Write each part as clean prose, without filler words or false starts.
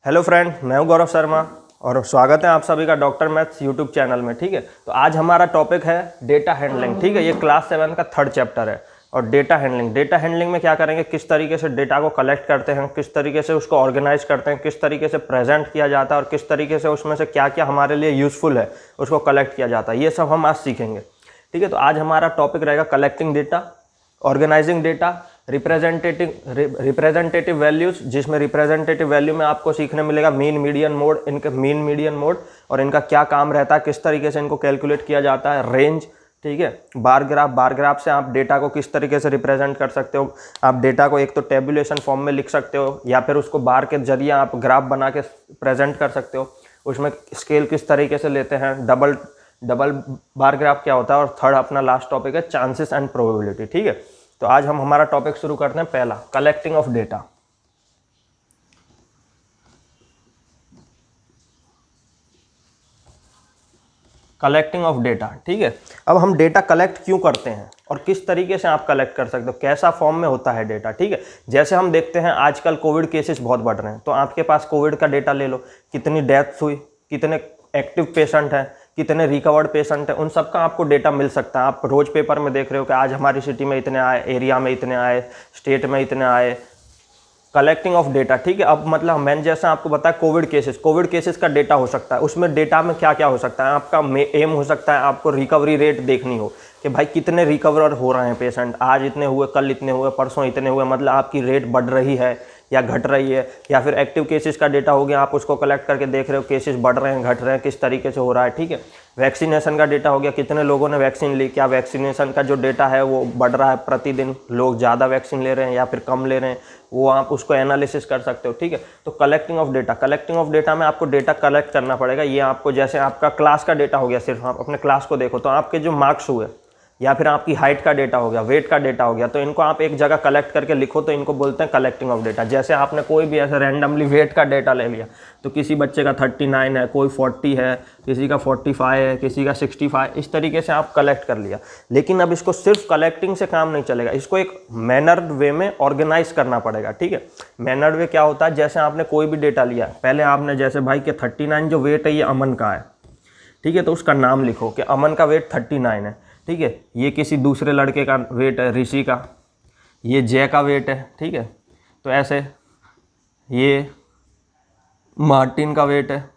Hello friend, मैं हूं गौरव शर्मा और स्वागत है आप सभी का डॉक्टर मैथ्स यूट्यूब चैनल में। ठीक है, तो आज हमारा टॉपिक है डेटा हैंडलिंग। ठीक है, ये क्लास 7 का थर्ड चैप्टर है। और डेटा हैंडलिंग में क्या करेंगे, किस तरीके से डेटा को कलेक्ट करते हैं, किस तरीके से उसको ऑर्गेनाइज करते हैं, किस तरीके से प्रेजेंट किया जाता है और किस तरीके से उसमें से क्या क्या हमारे लिए यूजफुल है उसको कलेक्ट किया जाता है, ये सब हम आज सीखेंगे। ठीक है, तो आज हमारा टॉपिक रहेगा collecting data, organizing data, representative values, जिसमें रिप्रेजेंटेटिव वैल्यू में आपको सीखने मिलेगा मीन मीडियन मोड, इनके मीन मीडियन मोड और इनका क्या काम रहता है, किस तरीके से इनको कैलकुलेट किया जाता है, रेंज। ठीक है, बार ग्राफ से आप डेटा को किस तरीके से रिप्रेजेंट कर सकते हो। आप डेटा को एक तो टेबुलेशन फॉर्म में लिख सकते हो या फिर उसको बार के जरिए आप ग्राफ बना के प्रेजेंट कर सकते हो। उसमें स्केल किस तरीके से लेते हैं, डबल बार ग्राफ क्या होता है, और थर्ड अपना लास्ट टॉपिक है चांसेस एंड प्रोबेबिलिटी। ठीक है, तो आज हम हमारा टॉपिक शुरू करते हैं। पहला, collecting of data. Collecting of data. ठीक है, अब हम डेटा कलेक्ट क्यों करते हैं और किस तरीके से आप कलेक्ट कर सकते हो, कैसा फॉर्म में होता है डेटा। ठीक है, जैसे हम देखते हैं आजकल कोविड केसेस बहुत बढ़ रहे हैं, तो आपके पास कोविड का डेटा ले लो, कितनी डेथ्स हुई, कितने एक्टिव पेशेंट हैं, कितने रिकवर्ड पेशेंट हैं, उन सब का आपको डेटा मिल सकता है। आप रोज पेपर में देख रहे हो कि आज हमारी सिटी में इतने आए, एरिया में इतने आए, स्टेट में इतने आए। Collecting of data. ठीक है, अब मतलब मैंने जैसा आपको बताया कोविड केसेस का डेटा हो सकता है। उसमें डेटा में क्या क्या हो सकता है, आपका एम हो सकता है आपको रिकवरी रेट देखनी हो कि भाई कितने रिकवर हो रहे हैं पेशेंट, आज इतने हुए, कल इतने हुए, परसों इतने हुए, मतलब आपकी रेट बढ़ रही है या घट रही है। या फिर एक्टिव केसेस का डेटा हो गया, आप उसको कलेक्ट करके देख रहे हो केसेस बढ़ रहे हैं, घट रहे हैं, किस तरीके से हो रहा है। ठीक है, वैक्सीनेशन का डेटा हो गया, कितने लोगों ने वैक्सीन ली, क्या वैक्सीनेशन का जो डेटा है वो बढ़ रहा है प्रतिदिन, लोग ज़्यादा वैक्सीन ले रहे हैं या फिर कम ले रहे हैं, वो आप उसको एनालिसिस कर सकते हो। ठीक है, तो कलेक्टिंग ऑफ डेटा में आपको डेटा कलेक्ट करना पड़ेगा। ये आपको, जैसे आपका क्लास का डेटा हो गया, सिर्फ आप अपने क्लास को देखो तो आपके जो मार्क्स हुए या फिर आपकी हाइट का डेटा हो गया, वेट का डेटा हो गया, तो इनको आप एक जगह कलेक्ट करके लिखो, तो इनको बोलते हैं कलेक्टिंग ऑफ डेटा। जैसे आपने कोई भी ऐसे रैंडमली वेट का डेटा ले लिया, तो किसी बच्चे का 39 है, कोई 40 है, किसी का 45 है, किसी का 65, इस तरीके से आप कलेक्ट कर लिया। लेकिन अब इसको सिर्फ कलेक्टिंग से काम नहीं चलेगा, इसको एक मैनर्ड वे में ऑर्गेनाइज करना पड़ेगा। ठीक है, मैनर्ड वे क्या होता है, जैसे आपने कोई भी डेटा लिया, पहले आपने जैसे भाई के 39 जो वेट है ये अमन का है। ठीक है, तो उसका नाम लिखो कि अमन का वेट 39 है। ठीक है, ये किसी दूसरे लड़के का वेट है, ऋषि का, ये जय का वेट है। ठीक है, तो ऐसे ये मार्टिन का वेट है।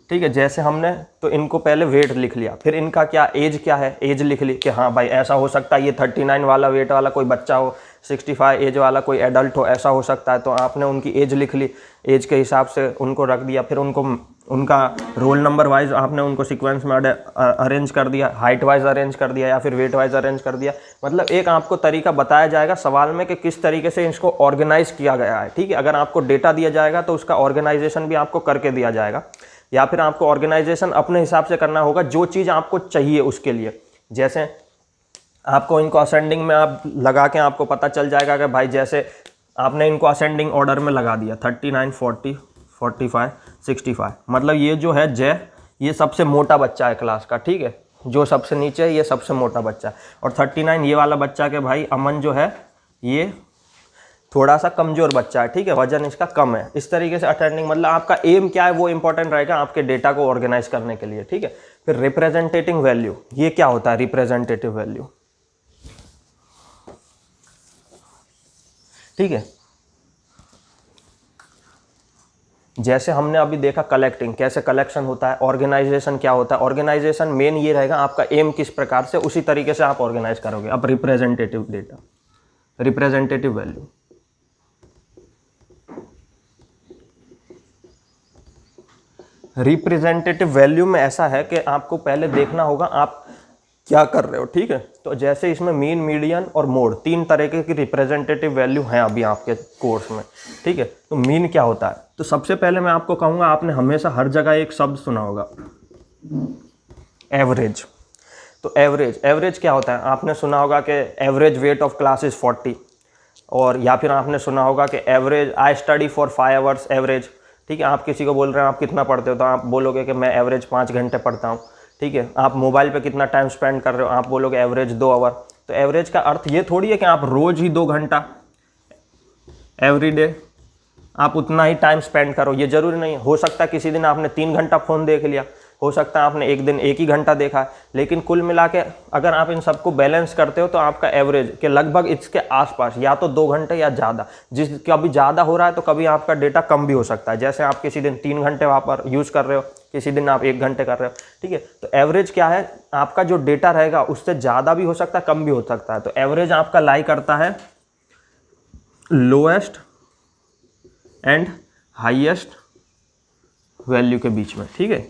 ठीक है, जैसे हमने तो इनको पहले वेट लिख लिया, फिर इनका क्या एज क्या है, एज लिख ली कि हाँ भाई ऐसा हो सकता है ये 39 वाला वेट वाला कोई बच्चा हो, 65 एज वाला कोई एडल्ट हो, ऐसा हो सकता है। तो आपने उनकी एज लिख ली, एज के हिसाब से उनको रख दिया, फिर उनको उनका रोल नंबर वाइज आपने उनको सीक्वेंस में अरेंज कर दिया, हाइट वाइज अरेंज कर दिया या फिर वेट वाइज अरेंज कर दिया। मतलब एक आपको तरीका बताया जाएगा सवाल में कि किस तरीके से इसको ऑर्गेनाइज किया गया है। ठीक है, अगर आपको डेटा दिया जाएगा तो उसका ऑर्गेनाइजेशन भी आपको करके दिया जाएगा, या फिर आपको ऑर्गेनाइजेशन अपने हिसाब से करना होगा जो चीज़ आपको चाहिए उसके लिए। जैसे आपको इनको असेंडिंग में आप लगा के आपको पता चल जाएगा कि भाई जैसे आपने इनको असेंडिंग ऑर्डर में लगा दिया 39, 40, 45, 65, मतलब ये जो है जय, ये सबसे मोटा बच्चा है क्लास का। ठीक है, जो सबसे नीचे है ये सबसे मोटा बच्चा है, और 39 ये वाला बच्चा के भाई अमन जो है ये थोड़ा सा कमज़ोर बच्चा है। ठीक है, वजन इसका कम है। इस तरीके से अटेंडिंग, मतलब आपका एम क्या है वो इंपॉर्टेंट रहेगा आपके डेटा को ऑर्गेनाइज करने के लिए। ठीक है, फिर रिप्रेजेंटेटिव वैल्यू, ये क्या होता है रिप्रेजेंटेटिव वैल्यू। ठीक है, जैसे हमने अभी देखा कलेक्टिंग कैसे कलेक्शन होता है, ऑर्गेनाइजेशन क्या होता है। ऑर्गेनाइजेशन मेन ये रहेगा आपका एम किस प्रकार से, उसी तरीके से आप ऑर्गेनाइज करोगे। अब representative data, representative value, representative value में ऐसा है कि आपको पहले देखना होगा आप क्या कर रहे हो। ठीक है, तो जैसे इसमें मीन, मीडियन और मोड, तीन तरीके की रिप्रेजेंटेटिव वैल्यू हैं अभी आपके कोर्स में। ठीक है, तो मीन क्या होता है, तो सबसे पहले मैं आपको कहूँगा, आपने हमेशा हर जगह एक शब्द सुना होगा, एवरेज। तो एवरेज क्या होता है, आपने सुना होगा कि average weight of class is 40, और या फिर आपने सुना होगा कि average I study for 5 hours average. ठीक है, आप किसी को बोल रहे हैं आप कितना पढ़ते हो, तो आप बोलोगे कि मैं एवरेज 5 घंटे पढ़ता हूँ। ठीक है, आप मोबाइल पे कितना टाइम स्पेंड कर रहे हो, आप बोलोगे एवरेज 2 आवर। तो एवरेज का अर्थ ये थोड़ी है कि आप रोज ही 2 घंटा एवरी डे आप उतना ही टाइम स्पेंड करो। ये जरूरी नहीं है, हो सकता है किसी दिन आपने 3 घंटा फ़ोन देख लिया, हो सकता है आपने एक दिन 1 ही घंटा देखा है, लेकिन कुल मिला के अगर आप इन सबको बैलेंस करते हो तो आपका एवरेज के लगभग इसके आसपास या तो 2 घंटे या ज़्यादा, जिस कभी ज़्यादा हो रहा है तो कभी आपका डेटा कम भी हो सकता है। जैसे आप किसी दिन 3 घंटे वहाँ पर यूज़ कर रहे हो, किसी दिन आप 1 घंटे कर रहे हो, ठीक है। तो एवरेज क्या है, आपका जो डेटा रहेगा उससे ज़्यादा भी हो सकता है, कम भी हो सकता है। तो एवरेज आपका लाई करता है लोएस्ट एंड हाईएस्ट वैल्यू के बीच में, ठीक है।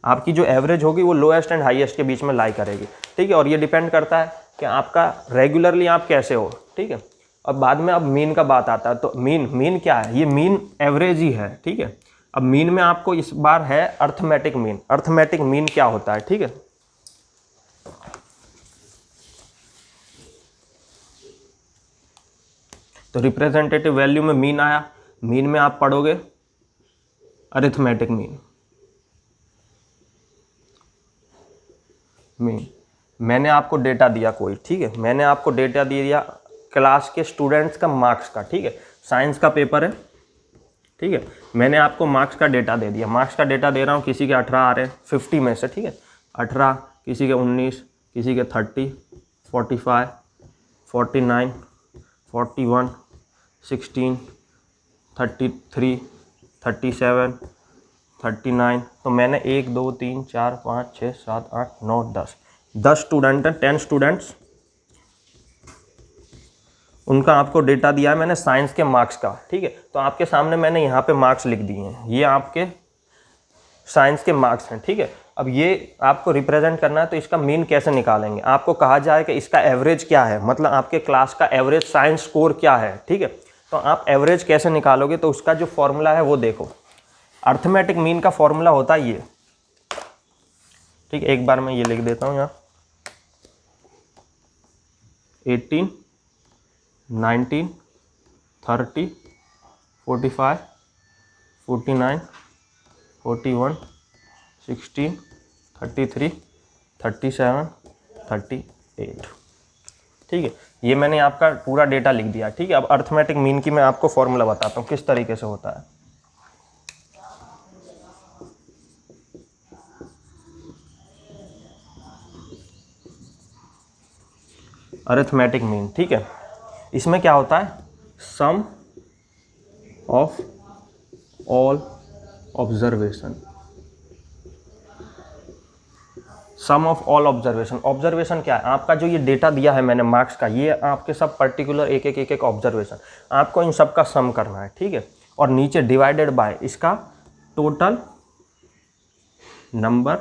आपकी जो एवरेज होगी वो लोएस्ट एंड हाईएस्ट के बीच में लाई करेगी, ठीक है। और ये डिपेंड करता है कि आपका रेगुलरली आप कैसे हो, ठीक है। अब बाद में अब मीन का बात आता है, तो मीन क्या है, ये मीन एवरेज ही है, ठीक है। अब मीन में आपको इस बार है अर्थमेटिक मीन। अर्थमेटिक मीन क्या होता है, ठीक है। तो रिप्रेजेंटेटिव वैल्यू में मीन आया, मीन में आप पढ़ोगे अरिथमेटिक मीन। मैंने आपको डेटा दिया कोई, ठीक है, मैंने आपको डेटा दे दिया क्लास के स्टूडेंट्स का मार्क्स का, ठीक है। साइंस का पेपर है, ठीक है। मैंने आपको मार्क्स का डेटा दे दिया, मार्क्स का डेटा दे रहा हूँ, किसी के 18 आ रहे हैं 50 में से, ठीक है। 18, किसी के 19, किसी के 30, 45, 49, 41, 16, 33, 37, 39। तो मैंने 1 2 3 4 5 6 7 8 9 10 स्टूडेंट हैं, 10 स्टूडेंट्स, उनका आपको डेटा दिया है मैंने साइंस के मार्क्स का, ठीक है। तो आपके सामने मैंने यहाँ पे मार्क्स लिख दिए हैं, ये आपके साइंस के मार्क्स हैं, ठीक है। अब ये आपको रिप्रेजेंट करना है, तो इसका मीन कैसे निकालेंगे। आपको कहा जाए कि इसका एवरेज क्या है, मतलब आपके क्लास का एवरेज साइंस स्कोर क्या है, ठीक है। तो आप एवरेज कैसे निकालोगे, तो उसका जो फॉर्मूला है वो देखो। अर्थमेटिक मीन का फॉर्मूला होता है ये, ठीक है। एक बार मैं ये लिख देता हूँ यहाँ, 18, 19, 30, 45, 49, 41, 16, 33, 37, 38, ठीक है। ये मैंने आपका पूरा डेटा लिख दिया, ठीक है। अब अर्थमेटिक मीन की मैं आपको फॉर्मूला बताता हूँ किस तरीके से होता है। अरिथमेटिक मीन, ठीक है। इसमें क्या होता है, sum of all observation. Sum of all observation, observation क्या है, आपका जो ये डेटा दिया है मैंने मार्क्स का, ये आपके सब पर्टिकुलर एक एक ऑब्जर्वेशन, आपको इन सब का सम करना है, ठीक है। और नीचे डिवाइडेड बाय इसका टोटल नंबर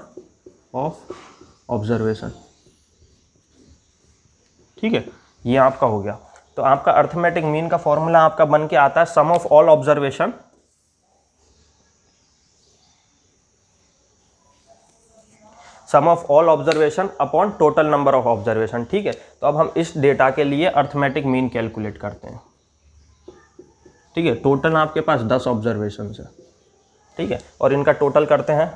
ऑफ ऑब्जर्वेशन, ठीक है। ये आपका हो गया। तो आपका अर्थमेटिक मीन का फॉर्मूला आपका बन के आता है sum of all observation upon total number of observation, ठीक है। तो अब हम इस डेटा के लिए अर्थमेटिक मीन कैलकुलेट करते हैं, ठीक है। टोटल आपके पास 10 ऑब्जर्वेशन है, ठीक है। और इनका टोटल करते हैं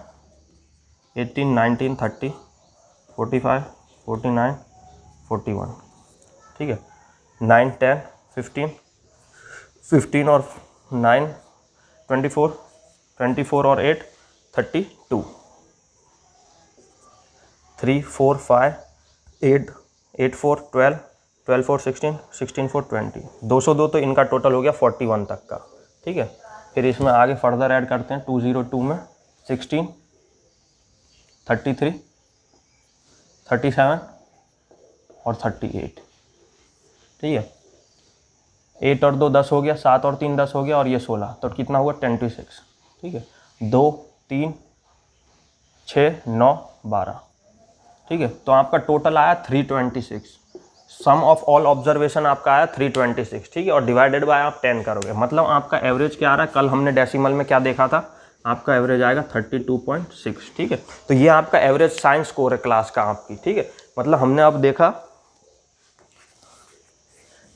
18, 19, 30, 45, 49, 41, ठीक है। 9, 10, 15 और 9, 24 और 8, 32, 3, 4, 5, 8, 8, 4, 12, 12, 4, 16, 16, 4, 20, 202। तो इनका टोटल हो गया 41 तक का, ठीक है। फिर इसमें आगे फर्दर ऐड करते हैं 202 में 16, 33, 37 और 38, ठीक है। 8 और 2 10 हो गया, 7 और 3 10 हो गया, और ये 16, तो कितना हुआ 26, ठीक है। 2, 3, 6, 9, 12, ठीक है। तो आपका टोटल आया 326। सम ऑफ ऑल ऑब्जर्वेशन आपका आया 326, ठीक है। और डिवाइडेड बाय आप 10 करोगे, मतलब आपका एवरेज क्या आ रहा है, कल हमने डेसिमल में क्या देखा था, आपका एवरेज आएगा 32.6, ठीक है। तो ये आपका एवरेज साइंस स्कोर है क्लास का आपकी, ठीक है। मतलब हमने अब देखा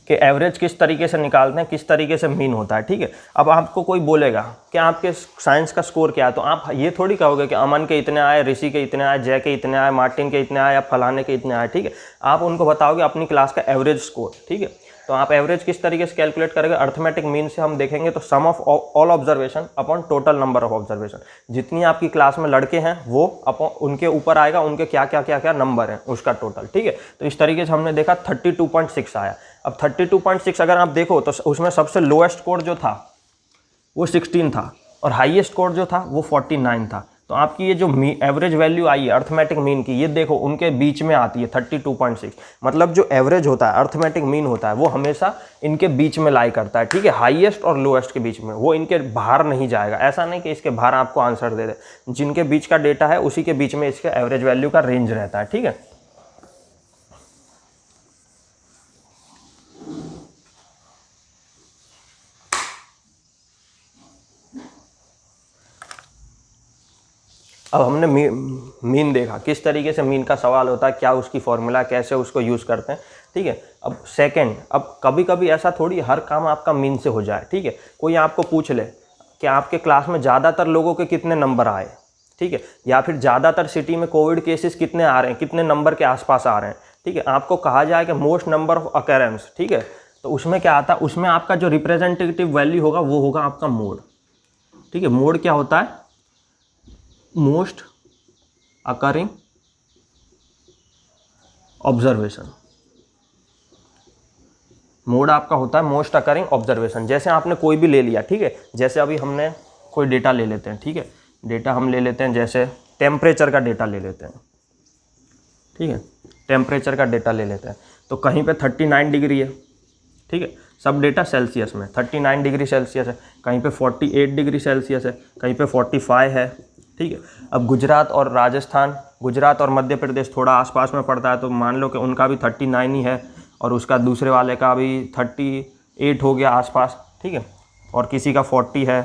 कि एवरेज किस तरीके से निकालते हैं, किस तरीके से मीन होता है, ठीक है। अब आपको कोई बोलेगा कि आपके साइंस का स्कोर क्या है, तो आप ये थोड़ी कहोगे कि अमन के इतने आए, ऋषि के इतने आए, जय के इतने आए, मार्टिन के इतने आए या फलाने के इतने आए, ठीक है। आप उनको बताओगे अपनी क्लास का एवरेज स्कोर, ठीक है। तो आप एवरेज किस तरीके से कैलकुलेट करेंगे, अर्थमेटिक मीन से हम देखेंगे तो sum of all observation upon total number of observation, जितनी आपकी क्लास में लड़के हैं वो अपॉन उनके ऊपर आएगा उनके क्या क्या क्या क्या नंबर हैं उसका टोटल, ठीक है। तो इस तरीके से हमने देखा 32.6 आया। अब 32.6 अगर आप देखो तो उसमें सबसे लोएस्ट स्कोर जो था वो 16 था और हाईएस्ट स्कोर जो था वो 49 था। तो आपकी ये जो एवरेज वैल्यू आई है अर्थमेटिक मीन की, ये देखो उनके बीच में आती है 32.6। मतलब जो एवरेज होता है अर्थमेटिक मीन होता है वो हमेशा इनके बीच में लाई करता है, ठीक है, हाईएस्ट और लोएस्ट के बीच में, वो इनके बाहर नहीं जाएगा। ऐसा नहीं कि इसके बाहर आपको आंसर दे दे, जिनके बीच का डेटा है उसी के बीच में इसके एवरेज वैल्यू का रेंज रहता है, ठीक है। अब हमने मीन देखा, किस तरीके से मीन का सवाल होता है, क्या उसकी फॉर्मूला, कैसे उसको यूज़ करते हैं, ठीक है। अब सेकंड, अब कभी कभी ऐसा थोड़ी हर काम आपका मीन से हो जाए, ठीक है। कोई आपको पूछ ले कि आपके क्लास में ज़्यादातर लोगों के कितने नंबर आए, ठीक है, या फिर ज़्यादातर सिटी में कोविड केसेस कितने आ रहे हैं, कितने नंबर के आसपास आ रहे हैं, ठीक है। आपको कहा जाए कि मोस्ट नंबर ऑफ अकरेंस, ठीक है, तो उसमें क्या आता है, उसमें आपका जो रिप्रेजेंटेटिव वैल्यू होगा वो होगा आपका मोड, ठीक है। मोड क्या होता है, मोस्ट अकरिंग ऑब्जर्वेशन। मोड आपका होता है मोस्ट अकरिंग ऑब्जर्वेशन। जैसे आपने कोई भी ले लिया, ठीक है, जैसे अभी हमने कोई डेटा ले लेते हैं, ठीक है, डेटा हम ले लेते हैं, जैसे टेम्परेचर का डेटा ले लेते हैं, ठीक है, टेम्परेचर का डेटा ले लेते हैं। तो कहीं पे 39 डिग्री है, ठीक है, सब डेटा सेल्सियस में 39 डिग्री सेल्सियस है, कहीं पे 48 डिग्री सेल्सियस है, कहीं पे 45 है, ठीक है। अब गुजरात और राजस्थान, गुजरात और मध्य प्रदेश थोड़ा आसपास में पड़ता है, तो मान लो कि उनका भी 39 ही है और उसका दूसरे वाले का भी 38 हो गया आसपास, ठीक है। और किसी का 40 है,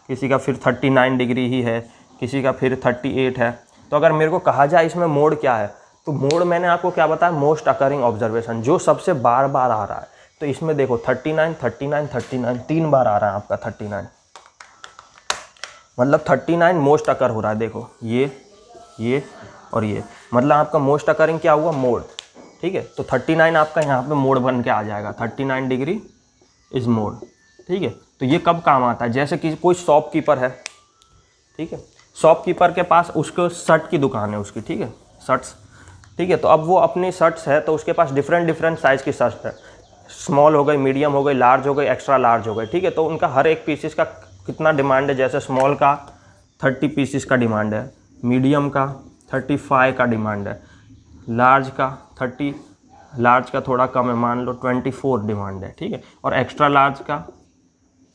किसी का फिर 39 डिग्री ही है, किसी का फिर 38 है। तो अगर मेरे को कहा जाए इसमें मोड क्या है, तो मोड मैंने आपको क्या बताया, मोस्ट अकरिंग ऑब्जर्वेशन, जो सबसे बार बार आ रहा है। तो इसमें देखो 39 39 39 3 बार आ रहा है आपका 39, मतलब 39 मोस्ट अकर हो रहा है। देखो ये और ये, मतलब आपका मोस्ट अकरिंग क्या हुआ, मोड, ठीक है। तो 39 आपका यहाँ पे मोड बन के आ जाएगा, 39 डिग्री इज मोड, ठीक है। तो ये कब काम आता है, जैसे कि कोई शॉपकीपर है, ठीक है, शॉपकीपर के पास उसको शर्ट की दुकान है उसकी, ठीक है, शर्ट्स, ठीक है। तो अब वो अपनी शर्ट्स है तो उसके पास डिफरेंट साइज़ की शर्ट है, स्मॉल हो गई, मीडियम हो गई, लार्ज हो गई, एक्स्ट्रा लार्ज हो गई, ठीक है। तो उनका हर एक पीसेस का कितना डिमांड है, जैसे स्मॉल का 30 पीसेस का डिमांड है, मीडियम का 35 का डिमांड है, लार्ज का 30, लार्ज का थोड़ा कम है, मान लो 24 डिमांड है, ठीक है, और एक्स्ट्रा लार्ज का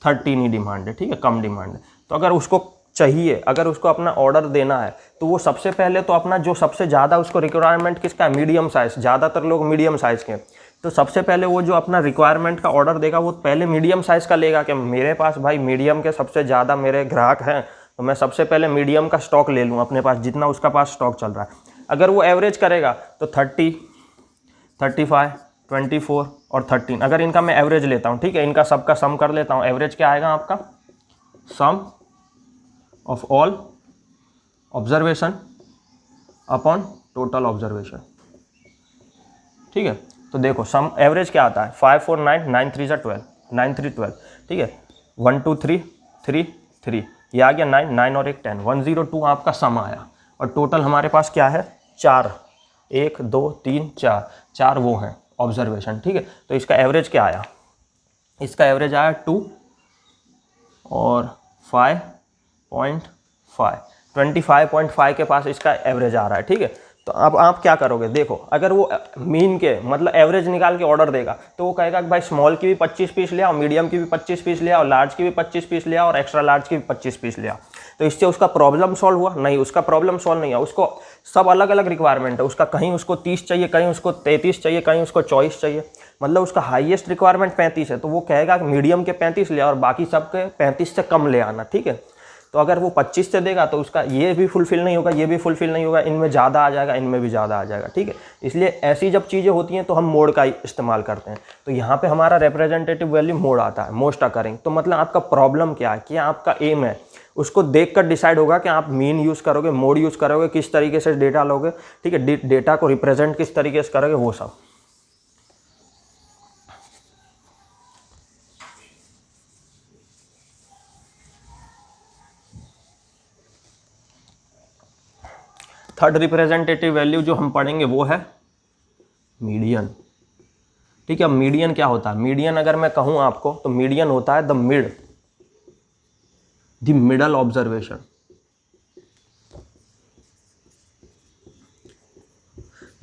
13 ही डिमांड है, ठीक है, कम डिमांड है। तो अगर उसको चाहिए, अगर उसको अपना ऑर्डर देना है तो वो सबसे पहले तो अपना जो सबसे ज़्यादा उसको रिक्वायरमेंट किसका है, मीडियम साइज़, ज़्यादातर लोग मीडियम साइज़ के, तो सबसे पहले वो जो अपना रिक्वायरमेंट का ऑर्डर देगा वो पहले मीडियम साइज़ का लेगा कि मेरे पास भाई मीडियम के सबसे ज़्यादा मेरे ग्राहक हैं, तो मैं सबसे पहले मीडियम का स्टॉक ले लूँ अपने पास, जितना उसका पास स्टॉक चल रहा है। अगर वो एवरेज करेगा तो 30, 35, 24 और 13, अगर इनका मैं एवरेज लेता हूँ, ठीक है, इनका सबका सम कर लेता हूँ, एवरेज क्या आएगा आपका, sum of all observation upon total observation, ठीक है। तो देखो सम एवरेज क्या आता है, 5 4 9 9 3 12 9 3 12, ठीक है, 1 2 3 3 3, ये आ गया 9 9 और 1 10, 102 आपका सम आया। और टोटल हमारे पास क्या है, 4, 1 2 3 4 वो हैं ऑब्जर्वेशन, ठीक है। तो इसका एवरेज क्या आया, इसका एवरेज आया 2 और 5.5, 25.5 के पास इसका एवरेज आ रहा है, ठीक है। तो अब आप क्या करोगे, देखो अगर वो मीन के मतलब एवरेज निकाल के ऑर्डर देगा तो वो कहेगा कि भाई स्मॉल की भी 25 पीस ले आओ, मीडियम की भी 25 पीस ले आओ, लार्ज की भी 25 पीस ले आओ और एक्स्ट्रा लार्ज की भी 25 पीस ले आओ। तो इससे उसका प्रॉब्लम सॉल्व हुआ, नहीं, उसका प्रॉब्लम सॉल्व नहीं हुआ, उसको सब अलग अलग रिक्वायरमेंट है उसका, कहीं उसको 30 चाहिए, कहीं उसको 33 चाहिए, कहीं उसको 24 चाहिए, मतलब उसका हाईएस्ट रिक्वायरमेंट 35 है, तो वो कहेगा कि मीडियम के 35 ले आओ और बाकी सबके 35 से कम ले आना, ठीक है। तो अगर वो 25 से देगा तो उसका ये भी फुलफिल नहीं होगा, ये भी फुलफिल नहीं होगा, इनमें ज़्यादा आ जाएगा, इनमें भी ज़्यादा आ जाएगा, ठीक है। इसलिए ऐसी जब चीज़ें होती हैं तो हम मोड का इस्तेमाल करते हैं। तो यहाँ पे हमारा रिप्रेजेंटेटिव वैल्यू मोड आता है, मोस्ट अकरिंग। तो मतलब आपका प्रॉब्लम क्या है, क्या आपका एम है, उसको देखकर डिसाइड होगा कि आप मीन यूज़ करोगे, मोड यूज़ करोगे, किस तरीके से डेटा लोगे, ठीक है, डेटा को रिप्रेजेंट किस तरीके से करोगे, वो सब। थर्ड रिप्रेजेंटेटिव वैल्यू जो हम पढ़ेंगे वो है मीडियन। ठीक है, अब मीडियन क्या होता है? मीडियन अगर मैं कहूं आपको तो मीडियन होता है द मिडल ऑब्जर्वेशन।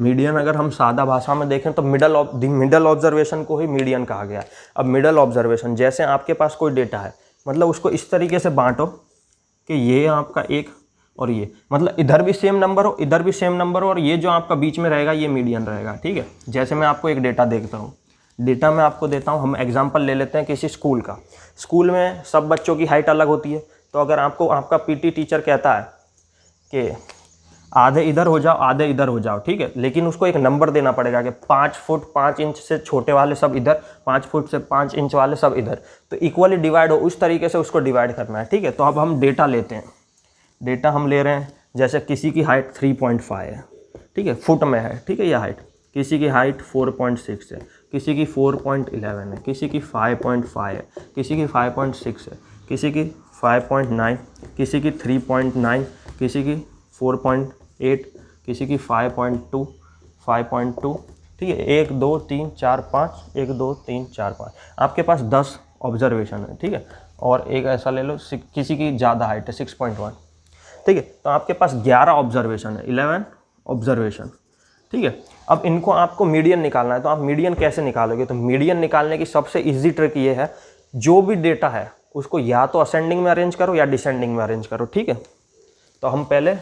मीडियन अगर हम सादा भाषा में देखें तो मिडल ऑब्जर्वेशन को ही मीडियन कहा गया है। अब मिडल ऑब्जर्वेशन, जैसे आपके पास कोई डेटा है, मतलब उसको इस तरीके से बांटो कि ये आपका एक और ये, मतलब इधर भी सेम नंबर हो, इधर भी सेम नंबर हो, और ये जो आपका बीच में रहेगा ये मीडियन रहेगा। ठीक है, जैसे मैं आपको एक डेटा देखता हूँ, डेटा मैं आपको देता हूँ, हम एग्जाम्पल ले लेते हैं किसी स्कूल का। स्कूल में सब बच्चों की हाइट अलग होती है, तो अगर आपको आपका पीटी टीचर कहता है कि आधे इधर हो जाओ, आधे इधर हो जाओ, ठीक है, लेकिन उसको एक नंबर देना पड़ेगा कि 5 फुट 5 इंच से छोटे वाले सब इधर, 5 फुट से 5 इंच वाले सब इधर, तो इक्वली डिवाइड हो, उस तरीके से उसको डिवाइड करना है। ठीक है, तो अब हम डेटा लेते हैं। डेटा हम ले रहे हैं, जैसे किसी की हाइट 3.5 है, ठीक है, फुट में है, ठीक है, यह हाइट, किसी की हाइट 4.6 है, किसी की 4.11 है, किसी की 5.5 है, किसी की 5.6 है, किसी की 5.9, किसी की 3.9, किसी की 4.8, किसी की 5.2, 5.2, ठीक है, 1 2 3 4 5, 1 2 3 4 5, आपके पास 10 ऑब्जर्वेशन है। ठीक है, और एक ऐसा ले लो, किसी की ज़्यादा हाइट है 6.1, ठीक है, तो आपके पास 11 ऑब्जर्वेशन है, 11 ऑब्जर्वेशन। ठीक है, अब इनको आपको मीडियन निकालना है, तो आप मीडियन कैसे निकालोगे? तो मीडियन निकालने की सबसे इजी ट्रिक ये है, जो भी डेटा है उसको या तो असेंडिंग में अरेंज करो या डिसेंडिंग में अरेंज करो। ठीक है, तो हम पहले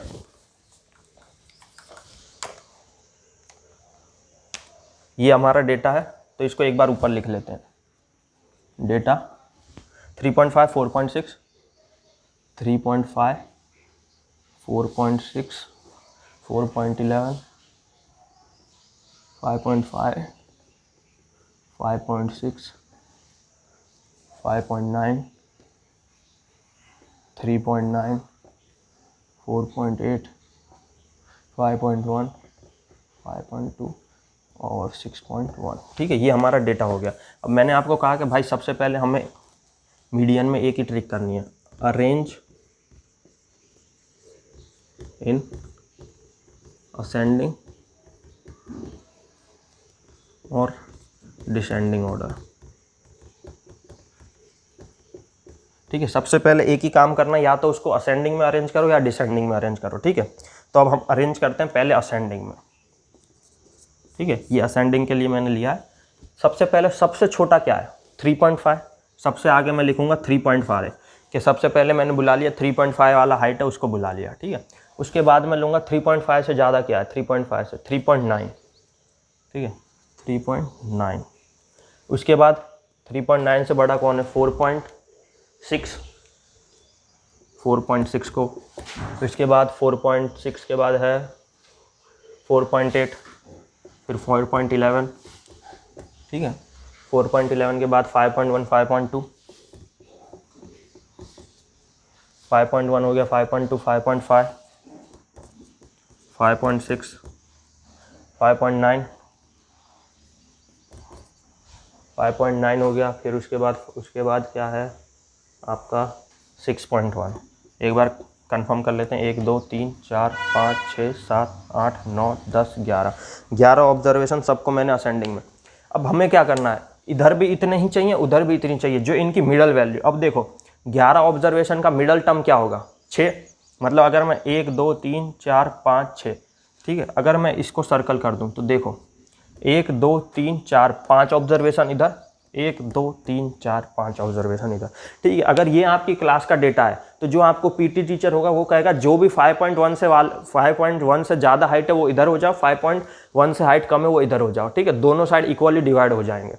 ये हमारा डेटा है, तो इसको एक बार ऊपर लिख लेते हैं। डेटा 3.5, 4.6, 3.5, 4.6, 4.11, 5.5, 5.6, 5.9, 3.9, 4.8, 5.1, 5.2 और 6.1। ठीक है, ये हमारा डेटा हो गया। अब मैंने आपको कहा कि भाई सबसे पहले हमें मीडियन में एक ही ट्रिक करनी है, अरेंज इन असेंडिंग और डिसेंडिंग ऑर्डर। ठीक है, सबसे पहले एक ही काम करना, या तो उसको असेंडिंग में अरेंज करो या डिसेंडिंग में अरेंज करो। ठीक है, तो अब हम अरेंज करते हैं पहले असेंडिंग में। ठीक है, ये असेंडिंग के लिए मैंने लिया है। सबसे पहले सबसे छोटा क्या है? 3.5, सबसे आगे मैं लिखूंगा 3.5 है, कि सबसे पहले मैंने बुला लिया 3.5 वाला हाइट है, उसको बुला लिया। ठीक है, उसके बाद मैं लूँगा 3.5 से ज़्यादा क्या है, 3.5 से 3.9, ठीक है, 3.9। उसके बाद 3.9 से बड़ा कौन है? 4.6, 4.6 को, इसके बाद 4.6 के बाद है 4.8, फिर 4.11, ठीक है, 4.11 के बाद 5.1, 5.2, 5.1 हो गया, 5.2, 5.5, 5.6, 5.9, 5.9 हो गया, फिर उसके बाद क्या है आपका 6.1। एक बार कंफर्म कर लेते हैं, 1 2 3 4 5 6 7 8 9 10 11 ऑब्जर्वेशन सबको मैंने असेंडिंग में। अब हमें क्या करना है, इधर भी इतने ही चाहिए, उधर भी इतनी चाहिए, जो इनकी मिडल वैल्यू। अब देखो 11 ऑब्जर्वेशन का मिडल टर्म क्या होगा? 6, मतलब अगर मैं 1 2 3 4 5 6, ठीक है, अगर मैं इसको सर्कल कर दूं तो देखो 1 2 3 4 5 ऑब्जर्वेशन इधर, 1 2 3 4 5 ऑब्जर्वेशन इधर। ठीक है, अगर ये आपकी क्लास का डेटा है तो जो आपको पीटी टीचर होगा वो कहेगा जो भी 5.1 से ज़्यादा हाइट है वो इधर हो जाओ, 5.1 से हाइट कम है वो इधर हो जाओ। ठीक है, दोनों साइड इक्वली डिवाइड हो जाएंगे।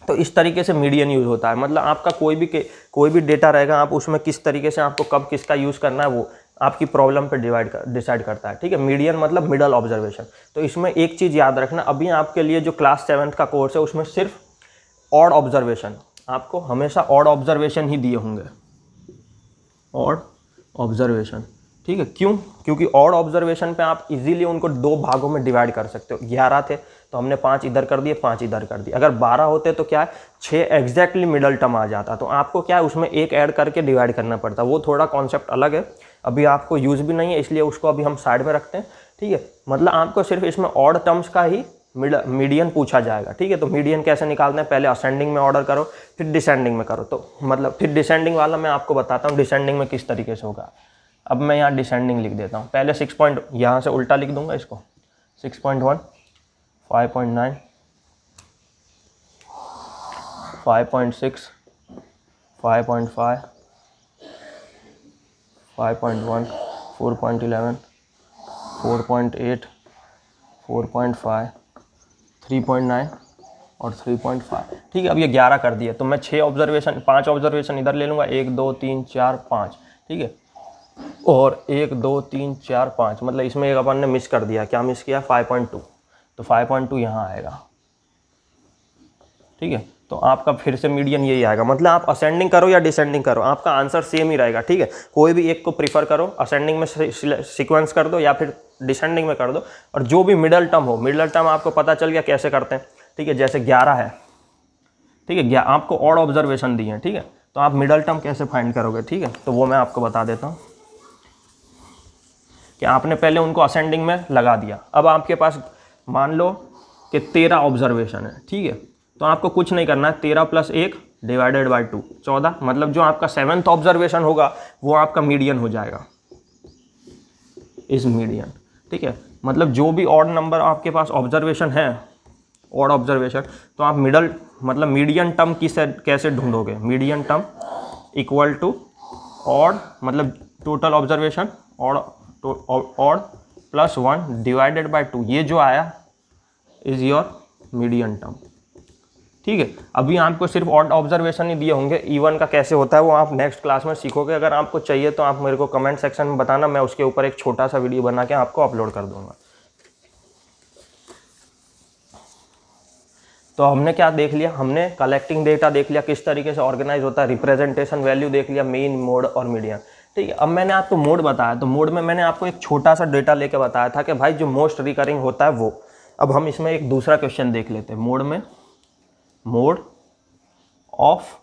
तो इस तरीके से मीडियन यूज़ होता है, मतलब आपका कोई भी डेटा रहेगा, आप उसमें किस तरीके से आपको कब किसका यूज़ करना है वो आपकी प्रॉब्लम पे डिसाइड करता है। ठीक है, मीडियन मतलब मिडल ऑब्जर्वेशन। तो इसमें एक चीज़ याद रखना, अभी आपके लिए जो क्लास 7th का कोर्स है उसमें सिर्फ ऑड ऑब्जर्वेशन, आपको हमेशा ऑड ऑब्जर्वेशन ही दिए होंगे, ऑड ऑब्जर्वेशन। ठीक है। क्यों? क्योंकि ऑड ऑब्जर्वेशन पे आप इजीली उनको 2 भागों में डिवाइड कर सकते हो। 11 थे तो हमने 5 इधर कर दिए, 5 इधर कर दिए। अगर 12 होते तो क्या है, 6 एग्जैक्टली मिडल टर्म आ जाता। तो आपको क्या है, उसमें एक ऐड करके डिवाइड करना पड़ता। वो थोड़ा कॉन्सेप्ट अलग है, अभी आपको यूज़ भी नहीं है, इसलिए उसको अभी हम साइड में रखते हैं। ठीक है, मतलब आपको सिर्फ इसमें ऑड टर्म्स का ही मीडियन पूछा जाएगा। ठीक है, तो मीडियन कैसे निकालते हैं, पहले असेंडिंग में ऑर्डर करो, फिर डिसेंडिंग में करो। तो मतलब फिर डिसेंडिंग वाला मैं आपको बताता हूँ डिसेंडिंग में किस तरीके से होगा। अब मैं यहाँ डिसेंडिंग लिख देता हूँ। पहले 6 पॉइंट, यहाँ से उल्टा लिख दूंगा इसको, 6.1, 5.9, 5.6, 5.5, 5.1, 4.11, 4.8, 4.5, 3.9 और 3.5। ठीक है, अब ये 11 कर दिए तो मैं 6 ऑब्जर्वेशन, 5 ऑब्जर्वेशन इधर ले लूँगा, 1 2 3 4 5। ठीक है, और 1 2 3 4 5, मतलब इसमें एक अपन ने मिस कर दिया। क्या मिस किया? 5.2। तो 5.2 यहाँ आएगा। ठीक है, तो आपका फिर से मीडियन यही आएगा। मतलब आप असेंडिंग करो या डिसेंडिंग करो, आपका आंसर सेम ही रहेगा। ठीक है, कोई भी एक को प्रीफर करो, असेंडिंग में सीक्वेंस कर दो या फिर डिसेंडिंग में कर दो, और जो भी मिडल टर्म हो, मिडल टर्म आपको पता चल गया कैसे करते हैं। ठीक है, जैसे 11 है, ठीक है, आपको ऑड ऑब्जर्वेशन दिए हैं। ठीक है, तो आप मिडल टर्म कैसे फाइंड करोगे? ठीक है, तो वो मैं आपको बता देता हूँ कि आपने पहले उनको असेंडिंग में लगा दिया। अब आपके पास मान लो कि 13 ऑब्जर्वेशन है। ठीक है, तो आपको कुछ नहीं करना है, 13 + 1 डिवाइडेड बाई 2, 14। मतलब जो आपका 7th ऑब्जर्वेशन होगा वो आपका मीडियन हो जाएगा, इस मीडियन। ठीक है, मतलब जो भी ऑड नंबर आपके पास ऑब्जर्वेशन है, ऑड ऑब्जर्वेशन, तो आप मिडल मतलब मीडियन टर्म की कैसे ढूंढोगे? Median term equal to odd, मतलब total observation odd +1 divided by 2, ये जो आया इज योर मीडियन टर्म। ठीक है, अभी आपको सिर्फ ऑड ऑब्जर्वेशन ही दिए होंगे, इवन का कैसे होता है वो आप नेक्स्ट क्लास में सीखोगे। अगर आपको चाहिए तो आप मेरे को कमेंट सेक्शन में बताना, मैं उसके ऊपर एक छोटा सा वीडियो बना के आपको अपलोड कर दूंगा। तो हमने क्या देख लिया? हमने कलेक्टिंग डेटा देख लिया, किस तरीके से ऑर्गेनाइज होता है, रिप्रेजेंटेशन वैल्यू देख लिया, मीन, मोड और मीडियन। ठीक है, अब मैंने आपको मोड बताया, तो मोड में मैंने आपको एक छोटा सा डेटा लेके बताया था कि भाई जो मोस्ट रिकरिंग होता है वो। अब हम इसमें एक दूसरा क्वेश्चन देख लेते हैं। मोड में, मोड ऑफ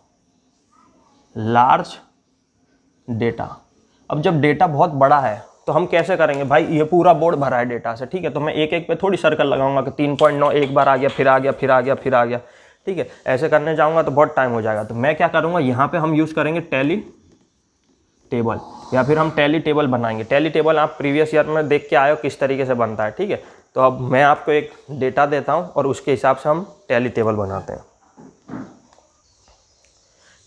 लार्ज डेटा। अब जब डेटा बहुत बड़ा है तो हम कैसे करेंगे? भाई ये पूरा बोर्ड भरा है डेटा से। ठीक है, तो मैं एक एक पे थोड़ी सर्कल लगाऊंगा कि 3.9 एक बार आ गया, फिर आ गया, फिर आ गया, फिर आ गया। ठीक है, ऐसे करने जाऊंगा तो बहुत टाइम हो जाएगा। तो मैं क्या करूंगा, यहाँ पे हम यूज़ करेंगे टैली टेबल, या फिर हम टैली टेबल बनाएंगे। टैली टेबल आप प्रीवियस ईयर में देख के आए हो किस तरीके से बनता है। ठीक है, तो अब मैं आपको एक डेटा देता हूँ और उसके हिसाब से हम टैली टेबल बनाते हैं।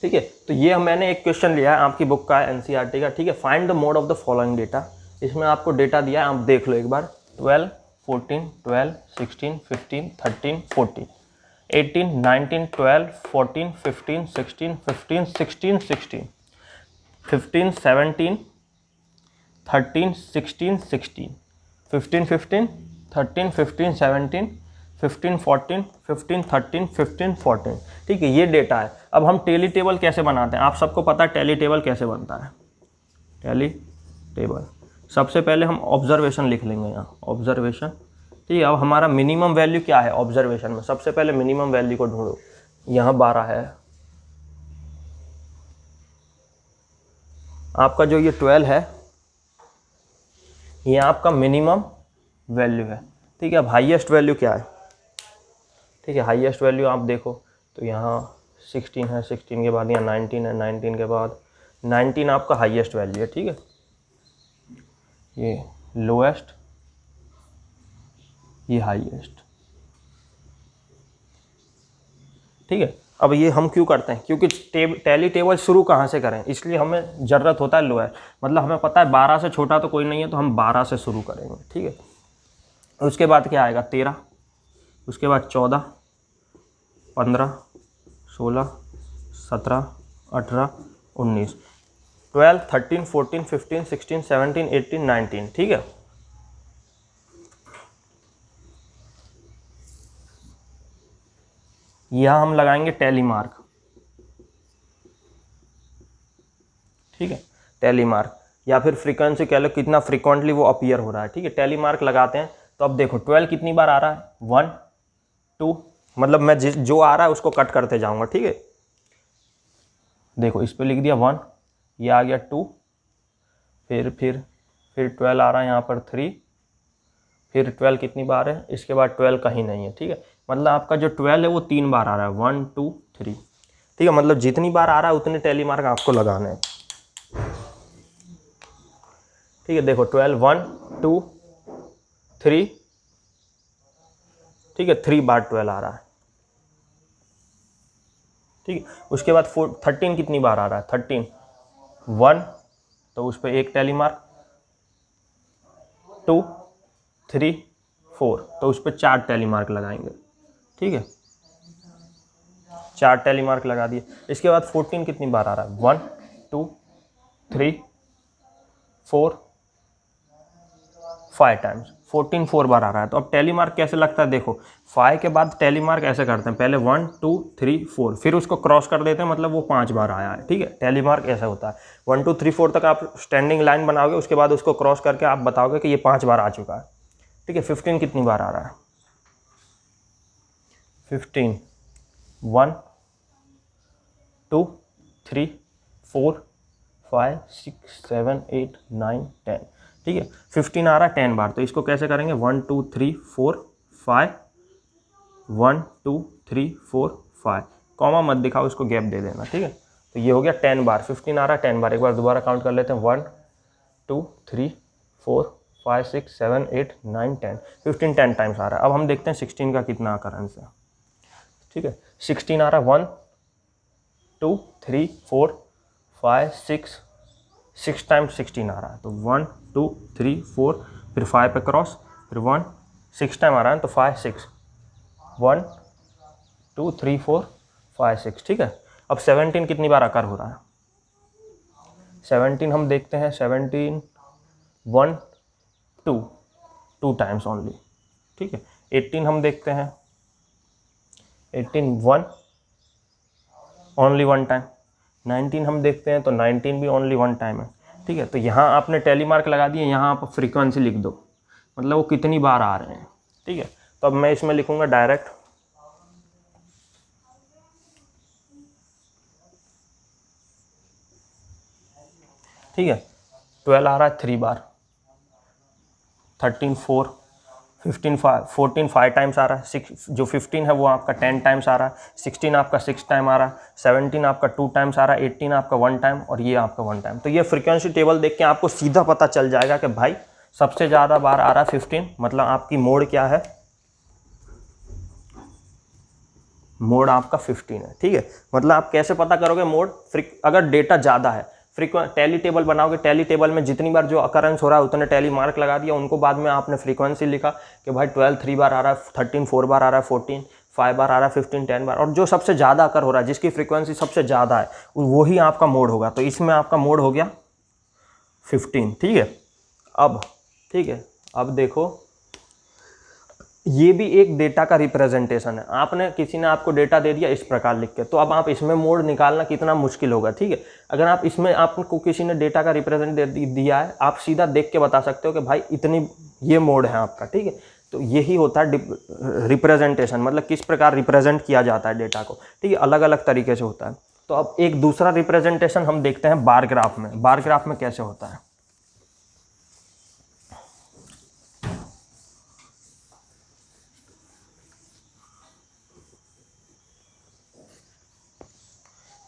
ठीक है, तो ये मैंने एक क्वेश्चन लिया है, आपकी बुक का है, एनसीईआरटी का। ठीक है, find the mode of the following data. इसमें आपको डेटा दिया है, आप देख लो एक बार। 12, 14, 12, 16, 15, 13, 14, 18, 19, 12, 14, 15, 16, 15, 16, 16, 15, 17, 13, 16, 16, 15, 15, 13, 15, 17, 15, 14, 15, 13, 15, 14। ठीक है, ये डेटा है। अब हम टैली टेबल कैसे बनाते हैं? आप सबको पता है टैली टेबल कैसे बनता है। टैली टेबल, सबसे पहले हम ऑब्जर्वेशन लिख लेंगे यहाँ, ऑब्जर्वेशन। ठीक है, अब हमारा मिनिमम वैल्यू क्या है ऑब्जर्वेशन में? सबसे पहले मिनिमम वैल्यू को ढूंढो। यहाँ 12 है, आपका जो ये 12 है ये आपका मिनिमम वैल्यू है। ठीक है, अब हाईएस्ट वैल्यू क्या है? ठीक है, हाईएस्ट वैल्यू आप देखो तो यहाँ 16 है, 16 के बाद यहाँ 19 है, 19 के बाद 19 आपका हाईएस्ट वैल्यू है। ठीक है, ये लोएस्ट, ये हाईएस्ट। ठीक है, अब ये हम क्यों करते हैं? क्योंकि टैली टेबल शुरू कहाँ से करें, इसलिए हमें ज़रूरत होता है लोएस्ट। मतलब हमें पता है 12 से छोटा तो कोई नहीं है, तो हम 12 से शुरू करेंगे। ठीक है, उसके बाद क्या आएगा? 13, उसके बाद 14, 15, 16, 17, 18, 19, 12, 13, 14, 15, 16, 17, 18, 19। ठीक है, यहाँ हम लगाएंगे टैली मार्क। ठीक है, टैली मार्क। या फिर फ्रीक्वेंसी कह लो कितना फ्रीक्वेंटली वो अपीयर हो रहा है, ठीक है। टैली मार्क लगाते हैं तो अब देखो 12 कितनी बार आ रहा है, 1 2, मतलब मैं जो आ रहा है उसको कट करते जाऊंगा, ठीक है। देखो इस पे लिख दिया 1, ये आ गया 2, फिर 12 आ रहा है यहाँ पर 3, फिर 12 कितनी बार है, इसके बाद 12 कहीं नहीं है, ठीक है। मतलब आपका जो 12 है वो 3 बार आ रहा है, 1 2 3, ठीक है। मतलब जितनी बार आ रहा है उतने टैली मार्क आपको लगाने हैं, ठीक है। देखो 12 1 2 3, ठीक है, 3 बार 12 आ रहा है, ठीक है। उसके बाद 13 कितनी बार आ रहा है, 13 1, तो उस पर एक टैली मार्क, 2 3 4, तो उस पर 4 टैली मार्क लगाएंगे, ठीक है। 4 टैली मार्क लगा दिए। इसके बाद 14 कितनी बार आ रहा है, 1 2 3 4 5 टाइम्स, 14 4 बार आ रहा है। तो अब टैली मार्क कैसे लगता है, देखो 5 के बाद टैली मार्क ऐसे करते हैं, पहले 1 2 3 4, फिर उसको क्रॉस कर देते हैं, मतलब वो 5 बार आया है, ठीक है। टैली मार्क ऐसा होता है, 1 2 3 4 तक आप स्टैंडिंग लाइन बनाओगे, उसके बाद उसको क्रॉस करके आप बताओगे कि ये 5 बार आ चुका है, ठीक है। 15 कितनी बार आ रहा है, 15 1 2 3 4 5 6 7 8 9 10, ठीक है। 15 आ रहा है 10 बार, तो इसको कैसे करेंगे, 1 2 3 4 5, 1 2 3 4 5, कॉमा मत दिखाओ, इसको गैप दे देना, ठीक है। तो ये हो गया 10 बार, 15 आ रहा है 10 बार। एक बार दोबारा काउंट कर लेते हैं, 1 2 3 4 5 6 7 8 9 10, 15 10 टाइम्स आ रहा है। अब हम देखते हैं 16 का कितना अकरेंस है, ठीक है। 16 आ रहा है 1 2 3 4 5 6 टाइम्स 16 आ रहा है, तो 1 2 3 4, फिर 5 पे क्रॉस, फिर 1 6 टाइम आ रहा है, तो 5 6 1 2 3 4 5 6, ठीक है। अब 17 कितनी बार अकर हो रहा है, 17 हम देखते हैं, 17 1 2 टाइम्स ओनली, ठीक है। 18 हम देखते हैं, 18 1 ओनली 1 टाइम। 19 हम देखते हैं, तो 19 भी ओनली 1 टाइम है, ठीक है। तो यहाँ आपने टैली मार्क लगा दिए, यहाँ आप फ्रीक्वेंसी लिख दो, मतलब वो कितनी बार आ रहे हैं, ठीक है। तो अब मैं इसमें लिखूंगा डायरेक्ट, ठीक है। 12 आ रहा है 3 बार, 13 4, 15 5, 14 5 टाइम्स आ रहा है, 6 जो 15 है वो आपका 10 टाइम्स आ रहा है, 16 आपका 6 टाइम आ रहा है, 17 आपका 2 टाइम्स आ रहा है, 18 आपका 1 टाइम, और ये आपका 1 टाइम। तो ये फ्रीक्वेंसी टेबल देख के आपको सीधा पता चल जाएगा कि भाई सबसे ज़्यादा बार आ रहा है 15, मतलब आपकी मोड क्या है, मोड आपका 15 है, ठीक है। मतलब आप कैसे पता करोगे मोड, अगर डेटा ज़्यादा है, टैली टेबल बनाओगे, टैली टेबल में जितनी बार जो अकरेंस हो रहा है उतने टैली मार्क लगा दिया, उनको बाद में आपने फ्रीक्वेंसी लिखा कि भाई 12 3 बार आ रहा है, 13 4 बार आ रहा है, 14 5 बार आ रहा है, 15 10 बार, और जो सबसे ज़्यादा अकर हो रहा है, जिसकी फ्रीक्वेंसी सबसे ज़्यादा है, वही आपका मोड होगा। तो इसमें आपका मोड हो गया 15, ठीक है। अब ठीक है, अब देखो ये भी एक डेटा का रिप्रेजेंटेशन है, आपने किसी ने आपको डेटा दे दिया इस प्रकार लिख के, तो अब आप इसमें मोड निकालना कितना मुश्किल होगा, ठीक है। अगर आप इसमें आपको किसी ने डेटा का रिप्रेजेंट दिया है, आप सीधा देख के बता सकते हो कि भाई इतनी ये मोड है आपका, ठीक है। तो यही होता है रिप्रेजेंटेशन, मतलब किस प्रकार रिप्रेजेंट किया जाता है डेटा को, ठीक है, अलग अलग तरीके से होता है। तो अब एक दूसरा रिप्रेजेंटेशन हम देखते हैं बार ग्राफ में। बार ग्राफ में कैसे होता है,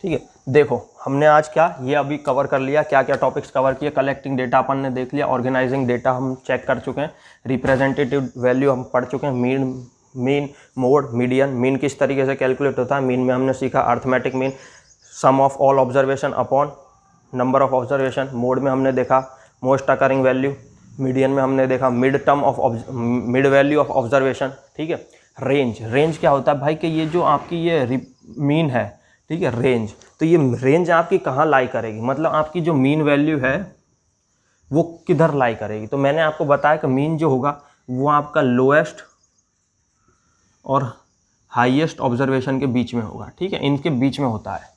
ठीक है। देखो हमने आज क्या ये अभी कवर कर लिया, क्या क्या टॉपिक्स कवर किए। कलेक्टिंग डेटा अपन ने देख लिया, ऑर्गेनाइजिंग डेटा हम चेक कर चुके हैं, रिप्रेजेंटेटिव वैल्यू हम पढ़ चुके हैं, मीन मोड मीडियन। मीन किस तरीके से कैलकुलेट होता है, मीन में हमने सीखा arithmetic mean, sum of all observation upon number of observation. Mode में हमने देखा मोस्ट अकरिंग वैल्यू, मीडियन में हमने देखा मिड वैल्यू ऑफ ऑब्जर्वेशन, ठीक है। रेंज क्या होता है भाई कि ये जो आपकी ये मीन है, ठीक है, रेंज, तो ये रेंज आपकी कहाँ लाई करेगी, मतलब आपकी जो मीन वैल्यू है वो किधर लाई करेगी। तो मैंने आपको बताया कि मीन जो होगा वो आपका लोएस्ट और हाईएस्ट ऑब्जर्वेशन के बीच में होगा, ठीक है, इनके बीच में होता है,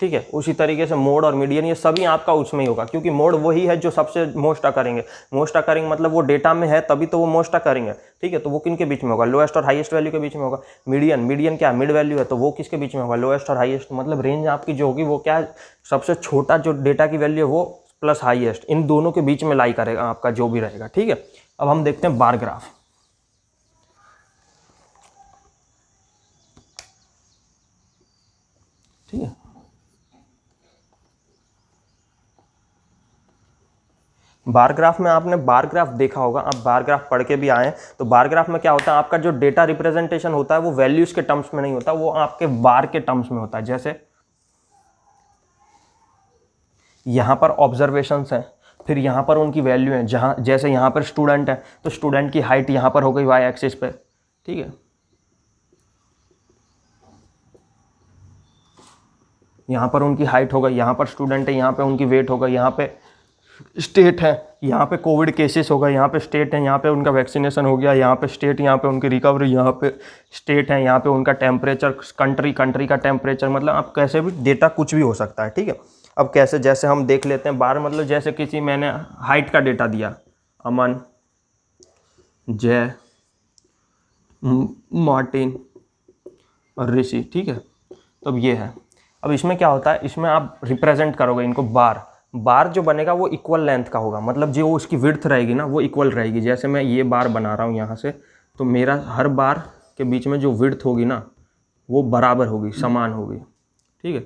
ठीक है। उसी तरीके से मोड और मीडियन ये सभी आपका उसमें ही होगा, क्योंकि मोड वही है जो सबसे मोस्ट अकरिंग है। मोस्ट अकरिंग मतलब वो डेटा में है तभी तो वो मोस्ट अकरिंग है, ठीक है। तो वो किन के बीच में होगा, लोएस्ट और हाईएस्ट वैल्यू के बीच में होगा। मीडियन, मीडियन क्या मिड वैल्यू है, तो वो किसके बीच में होगा, लोएस्ट और हाईएस्ट। मतलब रेंज आपकी जो होगी वो क्या है, सबसे छोटा जो डेटा की वैल्यू है वो प्लस हाईएस्ट, इन दोनों के बीच में लाई करेगा आपका जो भी रहेगा, ठीक है। अब हम देखते हैं बार ग्राफ, ठीक है। बार ग्राफ में आपने बार ग्राफ देखा होगा, आप बार ग्राफ पढ़ के भी आए हैं। तो बार ग्राफ में क्या होता है, आपका जो डेटा रिप्रेजेंटेशन होता है वो वैल्यूज के टर्म्स में नहीं होता, वो आपके बार के टर्म्स में होता है। जैसे यहाँ पर ऑब्जर्वेशंस हैं, फिर यहाँ पर उनकी वैल्यू है, जहाँ जैसे यहाँ पर स्टूडेंट है तो स्टूडेंट की हाइट यहाँ पर हो गई वाई एक्सिस पे, ठीक है। यहाँ पर उनकी हाइट होगा, यहाँ पर स्टूडेंट है, यहाँ पे उनकी वेट होगा, यहाँ पे स्टेट है, यहाँ पे कोविड केसेस होगा, यहाँ पे स्टेट है, यहाँ पे उनका वैक्सीनेशन हो गया, यहाँ पे स्टेट, यहाँ पे उनकी रिकवरी, यहाँ पे स्टेट है, यहाँ पे उनका टेम्परेचर, कंट्री का टेम्परेचर, मतलब आप कैसे भी डेटा कुछ भी हो सकता है, ठीक है। अब कैसे, जैसे हम देख लेते हैं बार, मतलब जैसे किसी मैंने हाइट का डेटा दिया, अमन, जय, मार्टिन और ऋषि, ठीक है। तो अब ये है, अब इसमें क्या होता है, इसमें आप रिप्रेजेंट करोगे इनको बार, बार जो बनेगा वो इक्वल लेंथ का होगा, मतलब जो उसकी विड्थ रहेगी ना वो इक्वल रहेगी। जैसे मैं ये बार बना रहा हूँ यहाँ से, तो मेरा हर बार के बीच में जो विड्थ होगी ना वो बराबर होगी, समान होगी, ठीक है।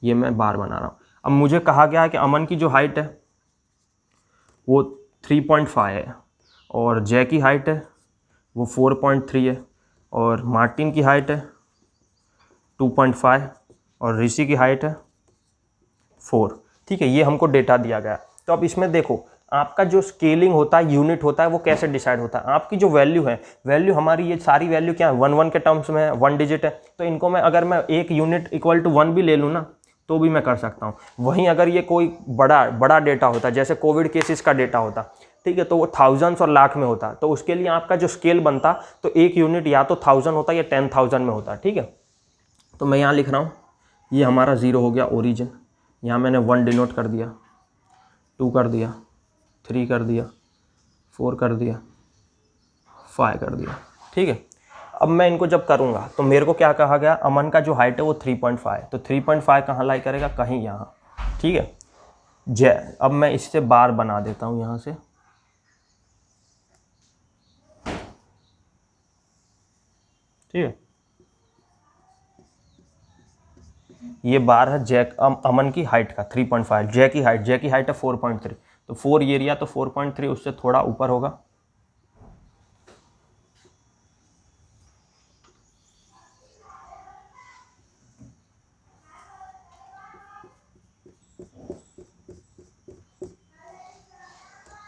ये मैं बार बना रहा हूँ। अब मुझे कहा गया है कि अमन की जो हाइट है वो 3.5 है, और जय की हाइट है वो 4.3 है, और मार्टिन की हाइट है 2.5, और ऋषि की हाइट है 4, ठीक है। ये हमको डेटा दिया गया। तो अब इसमें देखो, आपका जो स्केलिंग होता है, यूनिट होता है, वो कैसे डिसाइड होता है। आपकी जो वैल्यू है, वैल्यू हमारी ये सारी वैल्यू क्या है, 1 के टर्म्स में है, 1 डिजिट है। तो इनको मैं अगर मैं एक यूनिट इक्वल टू 1 भी ले लूँ ना तो भी मैं कर सकता हूँ। वहीं अगर ये कोई बड़ा डेटा होता, जैसे कोविड केसेस का डेटा होता, ठीक है, तो वो थाउजेंड्स और लाख में होता, तो उसके लिए आपका जो स्केल बनता, तो एक यूनिट या तो 1000 होता या 10,000 में होता, ठीक है। तो मैं यहाँ लिख रहा हूँ, ये हमारा 0 हो गया ओरिजिन, यहाँ मैंने 1 डिनोट कर दिया, 2 कर दिया, 3 कर दिया, 4 कर दिया, 5 कर दिया, ठीक है। अब मैं इनको जब करूँगा तो मेरे को क्या कहा गया, अमन का जो हाइट है वो 3.5, तो 3.5 कहाँ लाई करेगा, कहीं यहाँ, ठीक है। जय, अब मैं इससे बार बना देता हूँ यहाँ से, ठीक है। ये बार है जय, अमन की हाइट का 3.5, जय की हाइट है 4.3, तो 4 ये एरिया, तो 4.3 उससे थोड़ा ऊपर होगा,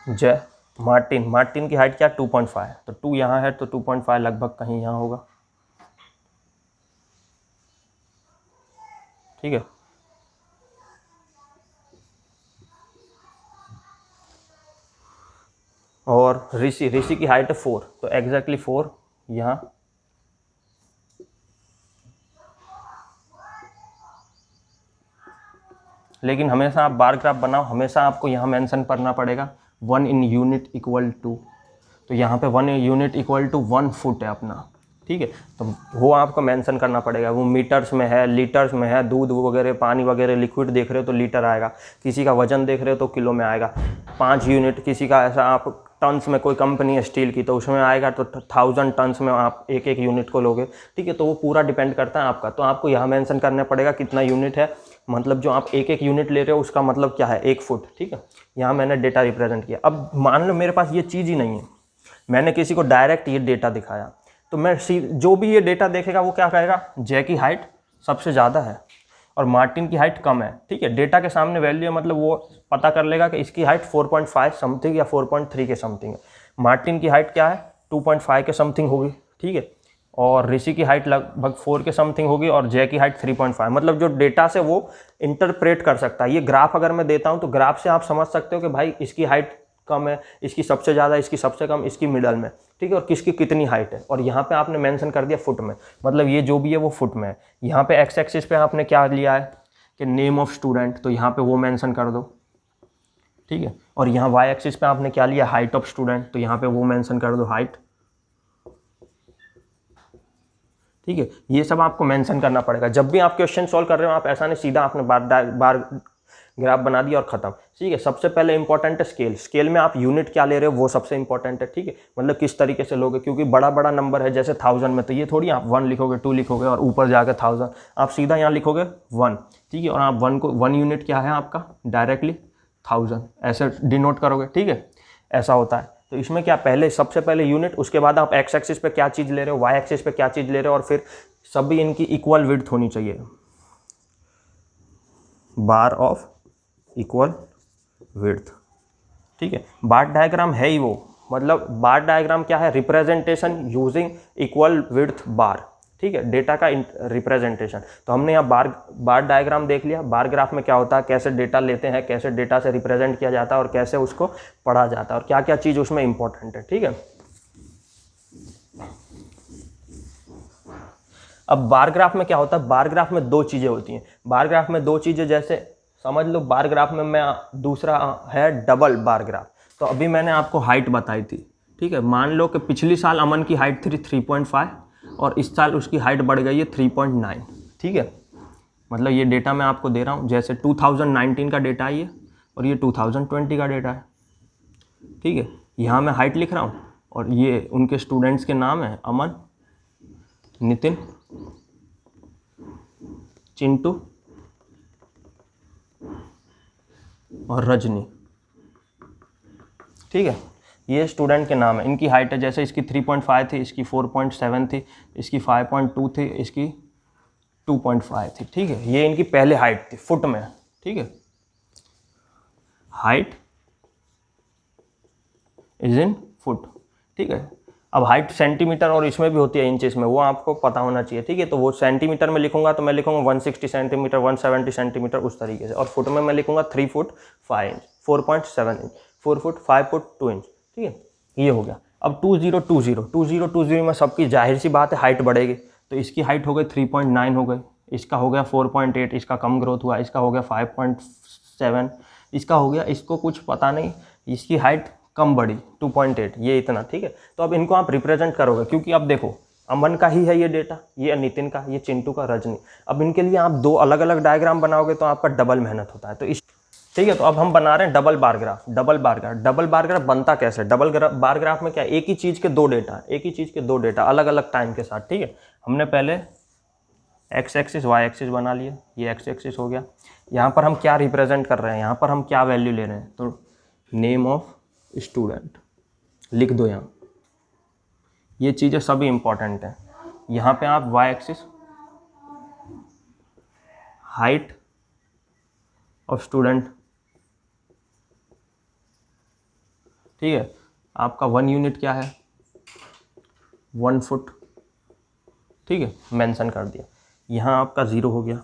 जय। मार्टिन की हाइट क्या, 2.5, तो 2 यहाँ है, तो 2.5 लगभग कहीं यहाँ होगा, ठीक है। और ऋषि की हाइट है 4, तो एग्जैक्टली 4 यहाँ, लेकिन हमेशा आप बार ग्राफ बनाओ, हमेशा आपको यहाँ मेंशन करना पड़ेगा 1 इन यूनिट इक्वल टू, तो यहाँ पे 1 यूनिट इक्वल टू 1 फुट है अपना, ठीक है। तो वो आपको मेंशन करना पड़ेगा, वो मीटर्स में है, लीटर्स में है, दूध वगैरह, पानी वगैरह लिक्विड देख रहे हो तो लीटर आएगा, किसी का वजन देख रहे हो तो किलो में आएगा, 5 यूनिट, किसी का ऐसा आप टन्स में, कोई कंपनी है स्टील की तो उसमें आएगा, तो 1000 टन्स में आप एक यूनिट को लोगे, ठीक है। तो वो पूरा डिपेंड करता है आपका, तो आपको यहाँ मेंशन करना पड़ेगा कितना यूनिट है, मतलब जो आप एक यूनिट ले रहे हो उसका मतलब क्या है, 1 फुट, ठीक है। यहाँ मैंने डेटा रिप्रेजेंट किया। अब मान लो मेरे पास ये चीज़ ही नहीं है, मैंने किसी को डायरेक्ट ये डेटा दिखाया, तो मैं जो भी ये डेटा देखेगा वो क्या कहेगा, जय की हाइट सबसे ज़्यादा है और मार्टिन की हाइट कम है, ठीक है। डेटा के सामने वैल्यू है, मतलब वो पता कर लेगा कि इसकी हाइट 4.5 समथिंग या 4.3 के समथिंग है, मार्टिन की हाइट क्या है 2.5 के समथिंग होगी, ठीक है, और ऋषि की हाइट लगभग 4 के समथिंग होगी, और जय की हाइट 3.5। मतलब जो डेटा से वो इंटरप्रेट कर सकता है। ये ग्राफ अगर मैं देता हूँ तो ग्राफ से आप समझ सकते हो कि भाई इसकी हाइट कम है, इसकी सबसे ज़्यादा, इसकी सबसे कम, इसकी मिडल में, ठीक है, और किसकी कितनी हाइट है। और यहाँ पे आपने मेंशन कर दिया फुट में, मतलब ये जो भी है वो फुट में है। यहाँ पे एक्स एक्सिस पे आपने क्या लिया है कि नेम ऑफ स्टूडेंट, तो यहाँ पे वो मेंशन कर दो, ठीक है। और यहाँ वाई एक्सिस पे आपने क्या लिया, हाइट ऑफ स्टूडेंट, तो यहाँ पे वो मेंशन कर दो हाइट, ठीक है। ये सब आपको मेंशन करना पड़ेगा जब भी आप क्वेश्चन सॉल्व कर रहे हो। आप ऐसा नहीं सीधा आपने बार ग्राफ बना दिया और खत्म, ठीक है। सबसे पहले इंपॉर्टेंट है स्केल। स्केल में आप यूनिट क्या ले रहे हो वो सबसे इंपॉर्टेंट है, ठीक है। मतलब किस तरीके से लोगे, क्योंकि बड़ा बड़ा नंबर है जैसे 1000 में, तो ये थोड़ी आप 1 लिखोगे 2 लिखोगे और ऊपर जाकर 1000, आप सीधा यहाँ लिखोगे 1, ठीक है। और आप 1 को 1 यूनिट क्या है आपका, डायरेक्टली 1000 ऐसे डिनोट करोगे, ठीक है। ऐसा होता है। तो इसमें क्या, पहले सबसे पहले यूनिट, उसके बाद आप एक्स एक्सिस पे क्या चीज़ ले रहे हो, वाई एक्सिस पे क्या चीज़ ले रहे हो, और फिर सभी इनकी इक्वल विड्थ होनी चाहिए, बार ऑफ इक्वल विड्थ, ठीक है। बार डायग्राम है ही वो, मतलब बार डायग्राम क्या है, रिप्रेजेंटेशन यूजिंग इक्वल विड्थ बार, ठीक है, डेटा का रिप्रेजेंटेशन। तो हमने यहाँ बार डायग्राम देख लिया। बार ग्राफ में क्या होता है, कैसे डेटा लेते हैं, कैसे डेटा से रिप्रेजेंट किया जाता है और कैसे उसको पढ़ा जाता है और क्या क्या चीज़ उसमें इंपॉर्टेंट है, ठीक है। अब बार ग्राफ में क्या होता है, बार ग्राफ में 2 चीज़ें होती हैं। बार ग्राफ में 2 चीज़ें, जैसे समझ लो बार ग्राफ में मैं, दूसरा है डबल बार ग्राफ। तो अभी मैंने आपको हाइट बताई थी, ठीक है। मान लो कि पिछली साल अमन की हाइट थी 3.5 और इस साल उसकी हाइट बढ़ गई है 3.9, ठीक है। मतलब ये डेटा मैं आपको दे रहा हूँ, जैसे 2019 का डेटा है ये, और ये 2020 का डेटा है, ठीक है। यहाँ मैं हाइट लिख रहा हूँ और ये उनके स्टूडेंट्स के नाम है, अमन, नितिन, चिंटू और रजनी, ठीक है। ये स्टूडेंट के नाम है, इनकी हाइट है, जैसे इसकी 3.5 थी, इसकी 4.7 थी, इसकी 5.2 थी, इसकी 2.5 थी, ठीक है। ये इनकी पहले हाइट थी फुट में, ठीक है। हाइट इज इन फुट, ठीक है। अब हाइट सेंटीमीटर और इसमें भी होती है इंचेस में, वो आपको पता होना चाहिए, ठीक है। तो वो सेंटीमीटर में लिखूंगा तो मैं लिखूंगा 160 सेंटीमीटर, 170 सेंटीमीटर, उस तरीके से। और फुट में मैं लिखूंगा 3 foot 5 inch, 4.7 inch, 4 foot 5 foot 2 inch, ठीक है। ये हो गया। अब 2020 में सबकी जाहिर सी बात है हाइट बढ़ेगी, तो इसकी हाइट हो गई 3.9 हो गई, इसका हो गया 4.8, इसका कम ग्रोथ हुआ, इसका हो गया 5.7, इसका हो गया, इसको कुछ पता नहीं, इसकी हाइट कम बढ़ी 2.8, ये इतना, ठीक है। तो अब इनको आप रिप्रेजेंट करोगे, क्योंकि अब देखो अमन का ही है ये डेटा, ये नितिन का, ये चिंटू का, रजनी। अब इनके लिए आप 2 अलग अलग डायग्राम बनाओगे तो आपका डबल मेहनत होता है, तो इस, ठीक है। तो अब हम बना रहे हैं double bar graph. Double bar graph बनता कैसे, बार ग्राफ में क्या, एक ही चीज़ के 2 डेटा, एक ही चीज़ के 2 डेटा अलग अलग टाइम के साथ, ठीक है। हमने पहले एक्स एक्सिस वाई एक्सिस बना लिया, ये एक्स एक्सिस हो गया। यहाँ पर हम क्या रिप्रेजेंट कर रहे हैं, यहाँ पर हम क्या वैल्यू ले रहे हैं, तो नेम ऑफ स्टूडेंट लिख दो यहाँ। ये चीज़ें सभी इंपॉर्टेंट हैं। यहाँ पे आप Y axis, height of student, ठीक है। आपका 1 यूनिट क्या है, 1 फुट, ठीक है, मेंशन कर दिया। यहाँ आपका 0 हो गया,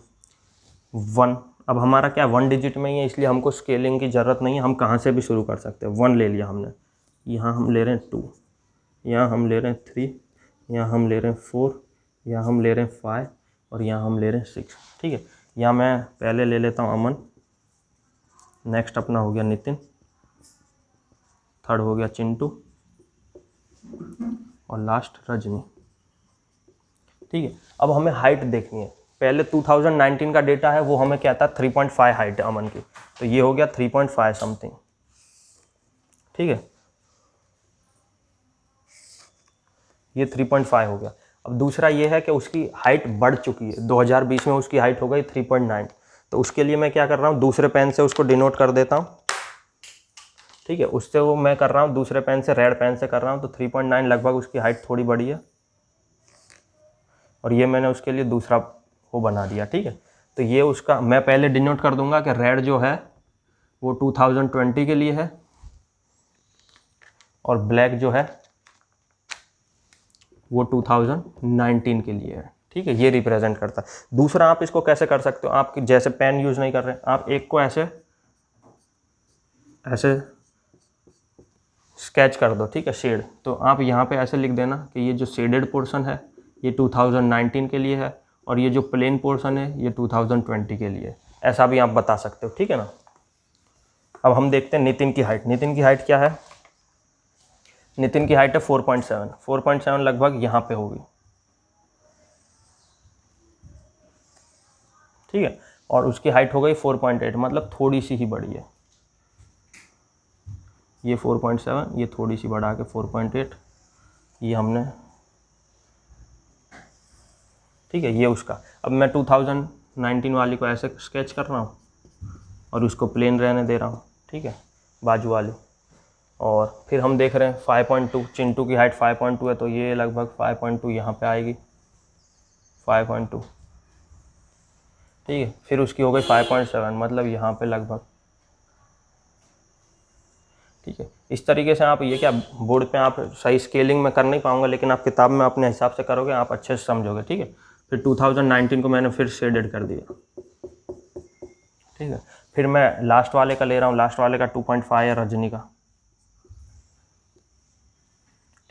1। अब हमारा क्या 1 डिजिट में ही है, इसलिए हमको स्केलिंग की ज़रूरत नहीं है, हम कहाँ से भी शुरू कर सकते हैं। 1 ले लिया हमने, यहाँ हम ले रहे हैं 2, यहाँ हम ले रहे हैं 3, यहाँ हम ले रहे हैं 4, यहाँ हम ले रहे हैं 5 और यहाँ हम ले रहे हैं 6, ठीक है। यहाँ मैं पहले ले लेता हूँ अमन, नेक्स्ट अपना हो गया नितिन, थर्ड हो गया चिंटू और लास्ट रजनी, ठीक है। अब हमें हाइट देखनी है। पहले 2019 का डेटा है, वो हमें क्या था 3.5 हाइट है अमन की, तो ये हो गया 3.5 समथिंग, ठीक है, ये 3.5 हो गया। अब दूसरा ये है कि उसकी हाइट बढ़ चुकी है, 2020 में उसकी हाइट हो गई 3.9, तो उसके लिए मैं क्या कर रहा हूँ, दूसरे पेन से उसको डिनोट कर देता हूँ, ठीक है। उससे वो मैं कर रहा हूँ दूसरे पेन से, रेड पेन से कर रहा हूँ, तो 3.9 लगभग उसकी हाइट थोड़ी बड़ी है, और ये मैंने उसके लिए दूसरा वो बना दिया, ठीक है। तो ये उसका मैं पहले डिनोट कर दूंगा कि रेड जो है वो 2020 के लिए है और ब्लैक जो है वो 2019 के लिए है, ठीक है। ये रिप्रेजेंट करता है। दूसरा आप इसको कैसे कर सकते हो, आप जैसे पेन यूज़ नहीं कर रहे, आप एक को ऐसे ऐसे स्केच कर दो, ठीक है, शेड। तो आप यहाँ पे ऐसे लिख देना कि ये जो शेडेड पोर्शन है ये 2019 के लिए है और ये जो प्लेन पोर्शन है ये 2020 के लिए है, ऐसा भी आप बता सकते हो, ठीक है ना। अब हम देखते हैं नितिन की हाइट। नितिन की हाइट क्या है? नितिन की हाइट है 4.7। 4.7 लगभग यहाँ पे होगी, ठीक है। और उसकी हाइट हो गई 4.8, मतलब थोड़ी सी ही बड़ी है। ये 4.7, ये थोड़ी सी बढ़ा के 4.8, ये हमने, ठीक है, ये उसका। अब मैं 2019 वाली को ऐसे स्केच कर रहा हूँ और उसको प्लेन रहने दे रहा हूँ, ठीक है, बाजू वाली। और फिर हम देख रहे हैं 5.2, चिंटू की हाइट 5.2 है, तो ये लगभग 5.2 यहाँ पे आएगी, 5.2, ठीक है। फिर उसकी हो गई 5.7, मतलब यहाँ पे लगभग, ठीक है। इस तरीके से आप, ये क्या बोर्ड पे आप सही स्केलिंग में कर नहीं पाऊंगा, लेकिन आप किताब में अपने हिसाब से करोगे, आप अच्छे से समझोगे, ठीक है। फिर 2019 को मैंने फिर शेडेड कर दिया, ठीक है। फिर मैं लास्ट वाले का ले रहा हूँ, लास्ट वाले का 2.5 है, रजनी का,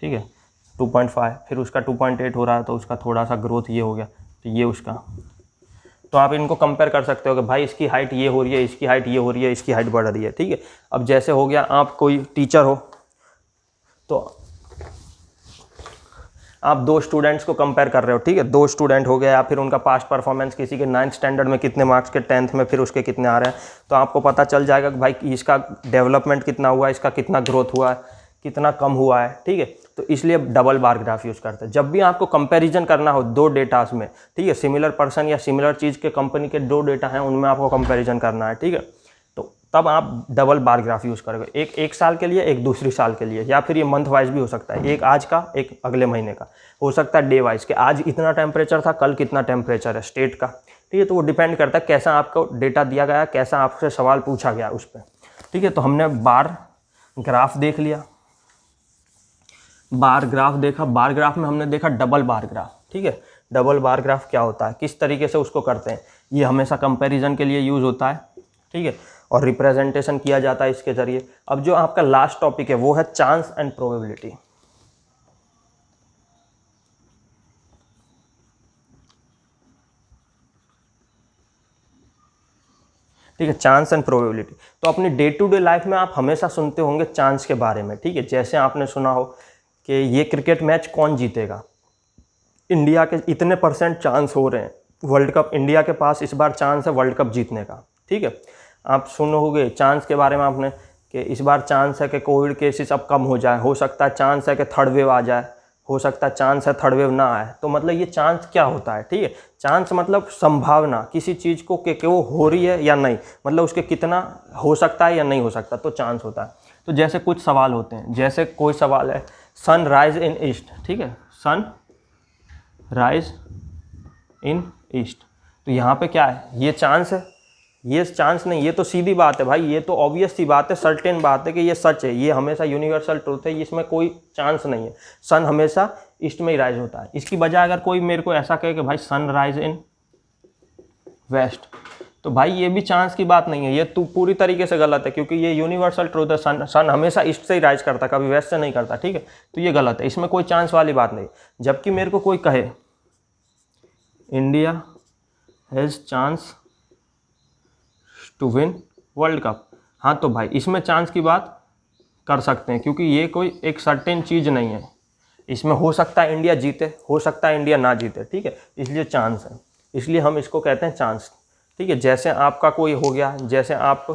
ठीक है, 2.5। फिर उसका 2.8 हो रहा है, तो उसका थोड़ा सा ग्रोथ ये हो गया, तो ये उसका। तो आप इनको कंपेयर कर सकते हो कि भाई इसकी हाइट ये हो रही है, इसकी हाइट ये हो रही है, इसकी हाइट बढ़ रही है, ठीक है। अब जैसे हो गया, आप कोई टीचर हो तो आप दो स्टूडेंट्स को कंपेयर कर रहे हो, ठीक है, दो स्टूडेंट हो गए, या फिर उनका पास्ट परफॉर्मेंस, किसी के 9th स्टैंडर्ड में कितने मार्क्स के, 10th में फिर उसके कितने आ रहे हैं, तो आपको पता चल जाएगा कि भाई इसका डेवलपमेंट कितना हुआ है, इसका कितना ग्रोथ हुआ है, कितना कम हुआ है, ठीक है। तो इसलिए डबल बार ग्राफ यूज़ करते हैं जब भी आपको कंपैरिजन करना हो दो डेटास में, ठीक है, सिमिलर पर्सन या सिमिलर चीज़ के कंपनी के दो डेटा हैं, उनमें आपको कंपैरिजन करना है, ठीक है। तो तब आप डबल बार ग्राफ यूज़ करोगे, एक साल के लिए, एक दूसरी साल के लिए, या फिर ये मंथ वाइज भी हो सकता है, एक आज का, एक अगले महीने का, हो सकता है डे वाइज के आज इतना टेम्परेचर था, कल कितना टेम्परेचर है स्टेट का, ठीक है। तो वो डिपेंड करता है कैसा आपको डेटा दिया गया, कैसा आपसे सवाल पूछा गया उस पर, ठीक है। तो हमने बार ग्राफ देख लिया, बार ग्राफ देखा, बार ग्राफ में हमने देखा डबल बार ग्राफ, ठीक है। डबल बार ग्राफ क्या होता है, किस तरीके से उसको करते हैं, ये हमेशा कंपैरिजन के लिए यूज़ होता है, ठीक है, और रिप्रेजेंटेशन किया जाता है इसके जरिए। अब जो आपका लास्ट टॉपिक है वो है चांस एंड प्रोबेबिलिटी, ठीक है, चांस एंड प्रोबेबिलिटी। तो अपनी डे टू डे लाइफ में आप हमेशा सुनते होंगे चांस के बारे में, ठीक है। जैसे आपने सुना हो कि ये क्रिकेट मैच कौन जीतेगा, इंडिया के इतने % चांस हो रहे हैं, वर्ल्ड कप, इंडिया के पास इस बार चांस है वर्ल्ड कप जीतने का, ठीक है। आप सुनोगे चांस के बारे में आपने कि इस बार चांस है कि कोविड केसेस अब कम हो जाए, हो सकता है चांस है कि थर्ड वेव आ जाए, हो सकता है चांस है थर्ड वेव ना आए। तो मतलब ये चांस क्या होता है, ठीक है, चांस मतलब संभावना किसी चीज़ को कि वो हो रही है या नहीं, मतलब उसके कितना हो सकता है या नहीं हो सकता, तो चांस होता है। तो जैसे कुछ सवाल होते हैं, जैसे कोई सवाल है सन राइज इन ईस्ट, ठीक है, सन राइज इन ईस्ट, तो यहाँ पे क्या है, ये चांस है, ये चांस नहीं, ये तो सीधी बात है भाई, ये तो ऑब्वियस सी बात है, सर्टेन बात है कि ये सच है, ये हमेशा यूनिवर्सल ट्रूथ है, इसमें कोई चांस नहीं है। सन हमेशा ईस्ट में ही राइज होता है। इसकी बजाय अगर कोई मेरे को ऐसा कहे कि भाई सन राइज इन वेस्ट, तो भाई ये भी चांस की बात नहीं है, ये तो पूरी तरीके से गलत है, क्योंकि ये यूनिवर्सल ट्रूथ है, सन हमेशा ईस्ट से ही राइज करता, कभी वेस्ट से नहीं करता, ठीक है। तो ये गलत है, इसमें कोई चांस वाली बात नहीं। जबकि मेरे को कोई कहे India has chance to win world cup, हाँ तो भाई इसमें चांस की बात कर सकते हैं, क्योंकि ये कोई एक सर्टेन चीज़ नहीं है, इसमें हो सकता है इंडिया जीते, हो सकता है इंडिया ना जीते, ठीक है, इसलिए चांस है, इसलिए हम इसको कहते हैं चांस, ठीक है। जैसे आपका कोई हो गया, जैसे आप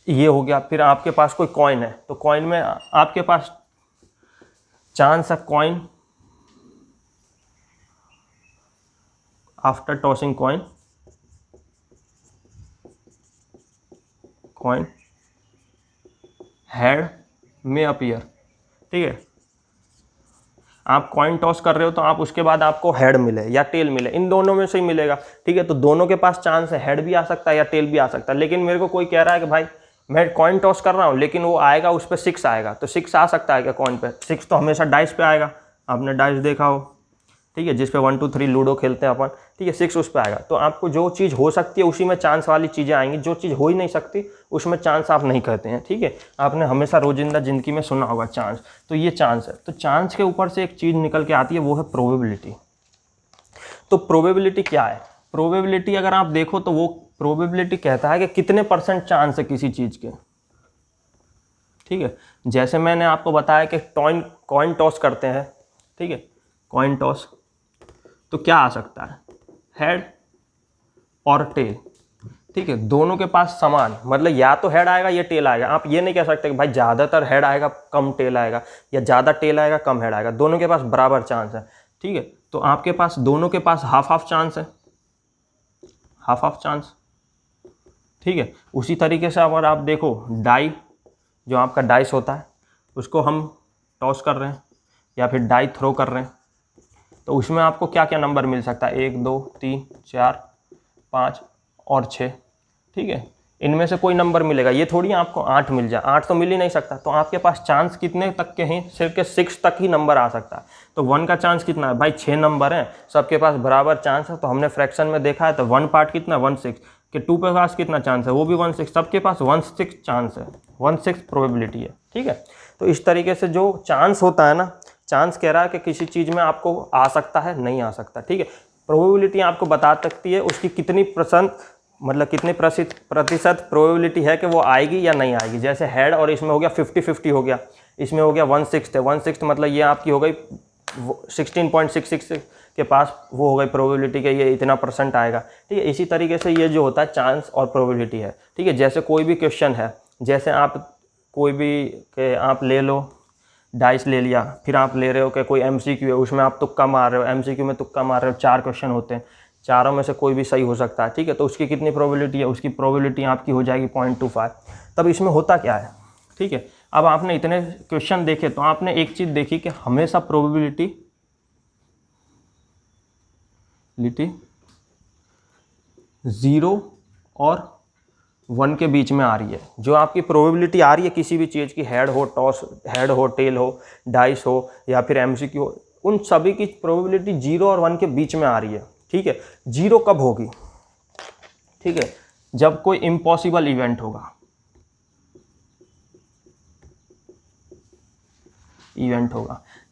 ये हो गया, फिर आपके पास कोई कॉइन है, तो कॉइन में आपके पास चांस है coin after tossing coin head में अपीयर, ठीक है। आप कॉइन टॉस कर रहे हो तो आप उसके बाद आपको हेड मिले या टेल मिले, इन दोनों में से ही मिलेगा, ठीक है। तो दोनों के पास चांस है, हेड भी आ सकता है या टेल भी आ सकता है। लेकिन मेरे को कोई कह रहा है कि भाई मैं कॉइन टॉस कर रहा हूँ, लेकिन वो आएगा उस पर 6 आएगा, तो 6 आ सकता है क्या कॉइन पे? 6 तो हमेशा डाइस पे आएगा, आपने डाइस देखा हो, ठीक है, जिस पे 1 2 3 लूडो खेलते हैं अपन, ठीक है, 6 उस पर आएगा। तो आपको जो चीज़ हो सकती है उसी में चांस वाली चीज़ें आएंगी, जो चीज़ हो ही नहीं सकती उसमें चांस आप नहीं कहते हैं, ठीक है। आपने हमेशा रोजिंदा जिंदगी में सुना होगा चांस, तो ये चांस है। तो चांस के ऊपर से एक चीज़ निकल के आती है, वो है प्रोबेबिलिटी। तो प्रोबेबिलिटी क्या है? प्रोबेबिलिटी अगर आप देखो तो वो प्रोबेबिलिटी कहता है कि कितने % चांस है किसी चीज़ के, ठीक है। जैसे मैंने आपको बताया कि कॉइन टॉस करते हैं, ठीक है, कॉइन टॉस, तो क्या आ सकता है, हेड और टेल, ठीक है। दोनों के पास समान, मतलब या तो हेड आएगा या टेल आएगा। आप ये नहीं कह सकते कि भाई ज़्यादातर हेड आएगा कम टेल आएगा, या ज़्यादा टेल आएगा कम हेड आएगा। दोनों के पास बराबर चांस है, ठीक है। तो आपके पास दोनों के पास हाफ हाफ चांस है, हाफ हाफ चांस, ठीक है। उसी तरीके से अगर आप देखो डाई, जो आपका डाइस होता है उसको हम टॉस कर रहे हैं या फिर डाई थ्रो कर रहे हैं, तो उसमें आपको क्या क्या नंबर मिल सकता है, 1 2 3 4 5 और 6, ठीक है। इनमें से कोई नंबर मिलेगा, ये थोड़ी आपको 8 मिल जाए, 8 तो मिल ही नहीं सकता। तो आपके पास चांस कितने तक के हैं, सिर्फ के 6 तक ही नंबर आ सकता है। तो 1 का चांस कितना है भाई, 6 नंबर हैं, सबके पास बराबर चांस है। तो हमने फ्रैक्शन में देखा है, तो 1 पार्ट कितना, 1/6 कि 2 के पास कितना चांस है, वो भी 1/6, सबके पास 1/6 चांस है, 1/6 प्रोबेबिलिटी है, ठीक है। तो इस तरीके से जो चांस होता है ना, चांस कह रहा है कि किसी चीज़ में आपको आ सकता है, नहीं आ सकता, ठीक है। प्रोबेबिलिटी आपको बता सकती है उसकी कितनी %, मतलब कितने प्रतिशत प्रोबेबिलिटी है कि वो आएगी या नहीं आएगी। जैसे हेड और इसमें हो गया 50-50 हो गया, इसमें हो गया 1/6 है, 1/6 मतलब ये आपकी हो गई 16.66 के पास वो हो गई प्रोबेबिलिटी के ये इतना % आएगा, ठीक है। इसी तरीके से ये जो होता है चांस और प्रोबेबिलिटी है, ठीक है। जैसे कोई भी क्वेश्चन है, जैसे आप कोई भी के आप ले लो, डाइस ले लिया, फिर आप ले रहे हो कि कोई MCQ है, उसमें आप तुक्का मार रहे हो, MCQ में तुक्का मार रहे हो, 4 क्वेश्चन होते हैं, चारों में से कोई भी सही हो सकता है, ठीक है। तो उसकी कितनी प्रोबेबिलिटी है, उसकी प्रोबेबिलिटी आपकी हो जाएगी 0.25। तब इसमें होता क्या है, ठीक है। अब आपने इतने क्वेश्चन देखे तो आपने एक चीज़ देखी कि हमेशा प्रोबेबिलिटी 0 और 1 के बीच में आ रही है। जो आपकी प्रोबेबिलिटी आ रही है किसी भी चीज़ की, हेड हो, टॉस, हेड हो, टेल हो, डाइस हो या फिर MCQ हो, उन सभी की प्रोबेबिलिटी 0 और 1 के बीच में आ रही है, ठीक है। 0 कब होगी, ठीक है, जब कोई इम्पॉसिबल इवेंट होगा,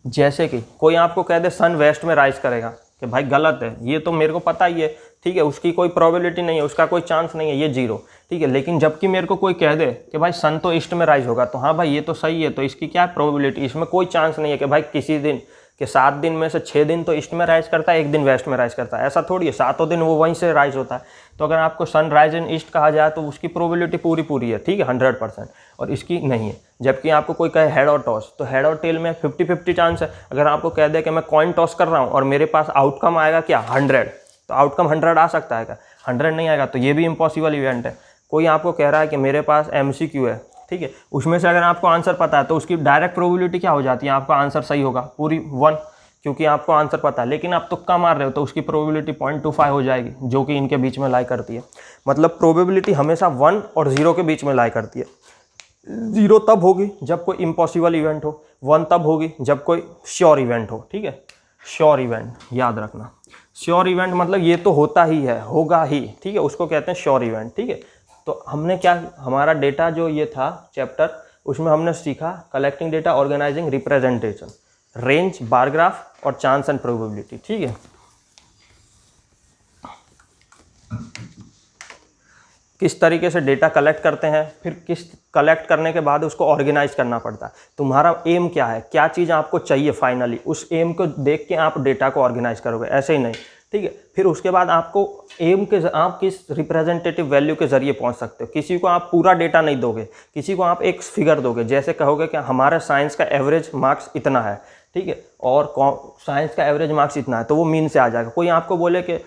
जैसे कि कोई आपको कह दे सन वेस्ट में राइज करेगा, कि भाई गलत है, ये तो मेरे को पता ही है, ठीक है, उसकी कोई प्रोबेबिलिटी नहीं है, उसका कोई चांस नहीं है, ये 0, ठीक है। लेकिन जबकि मेरे को कोई कह दे कि भाई सन तो ईस्ट में राइज होगा, तो हाँ भाई ये तो सही है, तो इसकी क्या है प्रोबेबिलिटी, इसमें कोई चांस नहीं है कि भाई किसी दिन कि 7 दिन में से 6 दिन तो ईस्ट में राइज करता है, 1 दिन वेस्ट में राइज करता है, ऐसा थोड़ी है, 7 दिन वो वहीं से राइज होता है। तो अगर आपको सन राइज इन ईस्ट कहा जाए तो उसकी प्रोबेबिलिटी पूरी है, ठीक है, 100%, और इसकी नहीं है। जबकि आपको कोई कहे हेड और टॉस, तो हेड और टेल में 50-50 चांस है। अगर आपको कह दे कि मैं कॉइन टॉस कर रहा हूँ और मेरे पास आउटकम आएगा क्या, 100, तो आउटकम 100 आ सकता है क्या, 100 नहीं आएगा, तो ये भी इम्पॉसिबल इवेंट है। कोई आपको कह रहा है कि मेरे पास MCQ है, ठीक है, उसमें से अगर आपको आंसर पता है तो उसकी डायरेक्ट प्रोबेबिलिटी क्या हो जाती है, आपका आंसर सही होगा पूरी 1, क्योंकि आपको आंसर पता है। लेकिन आप तुक्का मार रहे हो तो उसकी प्रोबेबिलिटी 0.25 हो जाएगी, जो कि इनके बीच में लाई करती है। मतलब प्रोबेबिलिटी हमेशा 1 और 0 के बीच में लाई करती है। 0 तब होगी जब कोई इम्पॉसिबल इवेंट हो, 1 तब होगी जब कोई श्योर इवेंट हो, ठीक है। श्योर इवेंट याद रखना, श्योर इवेंट मतलब ये तो होता ही है, होगा ही, ठीक है, उसको कहते हैं श्योर इवेंट, ठीक है। तो हमने क्या, हमारा डेटा जो ये था चैप्टर, उसमें हमने सीखा collecting data, organizing, representation, range, bar graph और चांस एंड प्रोबेबिलिटी, ठीक है। किस तरीके से डेटा कलेक्ट करते हैं, फिर किस कलेक्ट करने के बाद उसको ऑर्गेनाइज करना पड़ता है। तुम्हारा एम क्या है, क्या चीज़ आपको चाहिए फाइनली, उस एम को देख के आप डेटा को ऑर्गेनाइज करोगे, ऐसे ही नहीं, ठीक है। फिर उसके बाद आपको एम के, आप किस रिप्रेजेंटेटिव वैल्यू के जरिए पहुंच सकते हो। किसी को आप पूरा डेटा नहीं दोगे, किसी को आप एक फिगर दोगे, जैसे कहोगे कि हमारे साइंस का एवरेज मार्क्स इतना है, ठीक है, और साइंस का एवरेज मार्क्स इतना है, तो वो मीन से आ जाएगा। कोई आपको बोले कि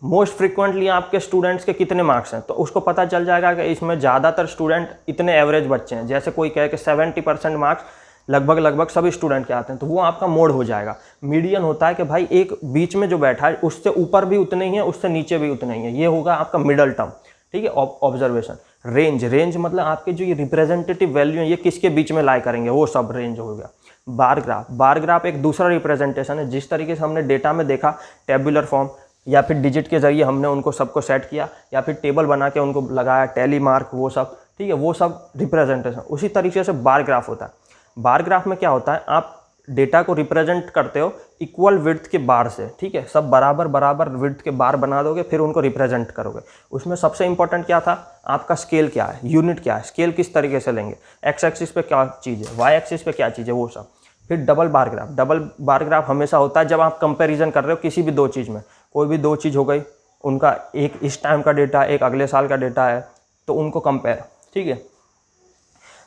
मोस्ट फ्रिक्वेंटली आपके स्टूडेंट्स के कितने मार्क्स हैं, तो उसको पता चल जाएगा कि इसमें ज़्यादातर स्टूडेंट इतने एवरेज बच्चे हैं। जैसे कोई कहे कि 70% मार्क्स लगभग सभी स्टूडेंट के आते हैं, तो वो आपका मोड हो जाएगा। मीडियन होता है कि भाई एक बीच में जो बैठा है उससे ऊपर भी उतने ही है, उससे नीचे भी उतने ही है, ये होगा आपका मिडल टर्म, ठीक है। ऑब्जर्वेशन, रेंज मतलब आपके जो ये रिप्रेजेंटेटिव वैल्यू है ये किसके बीच में लाई करेंगे, वो सब रेंज हो गया। बार ग्राफ एक दूसरा रिप्रेजेंटेशन है। जिस तरीके से हमने डेटा में देखा टेबुलर फॉर्म या फिर डिजिट के जरिए हमने उनको सबको सेट किया, या फिर टेबल बना के उनको लगाया, टैली मार्क, वो सब, ठीक है, वो सब रिप्रेजेंटेशन। उसी तरीके से बार ग्राफ होता है। बार ग्राफ में क्या होता है, आप डेटा को रिप्रेजेंट करते हो इक्वल विड्थ के बार से, ठीक है, सब बराबर बराबर विड्थ के बार बना दोगे, फिर उनको रिप्रेजेंट करोगे। उसमें सबसे इंपॉर्टेंट क्या था, आपका स्केल क्या है, यूनिट क्या है, स्केल किस तरीके से लेंगे, एक्स एक्सिस पे क्या चीज़ है, वाई एक्सिस पे क्या चीज़ है, वो सब। फिर double bar graph. Double bar graph हमेशा होता है जब आप कंपैरिजन कर रहे हो किसी भी दो चीज़ में, कोई भी दो चीज़ हो गई, उनका एक इस टाइम का डेटा, एक अगले साल का डेटा है, तो उनको कंपेयर, ठीक है।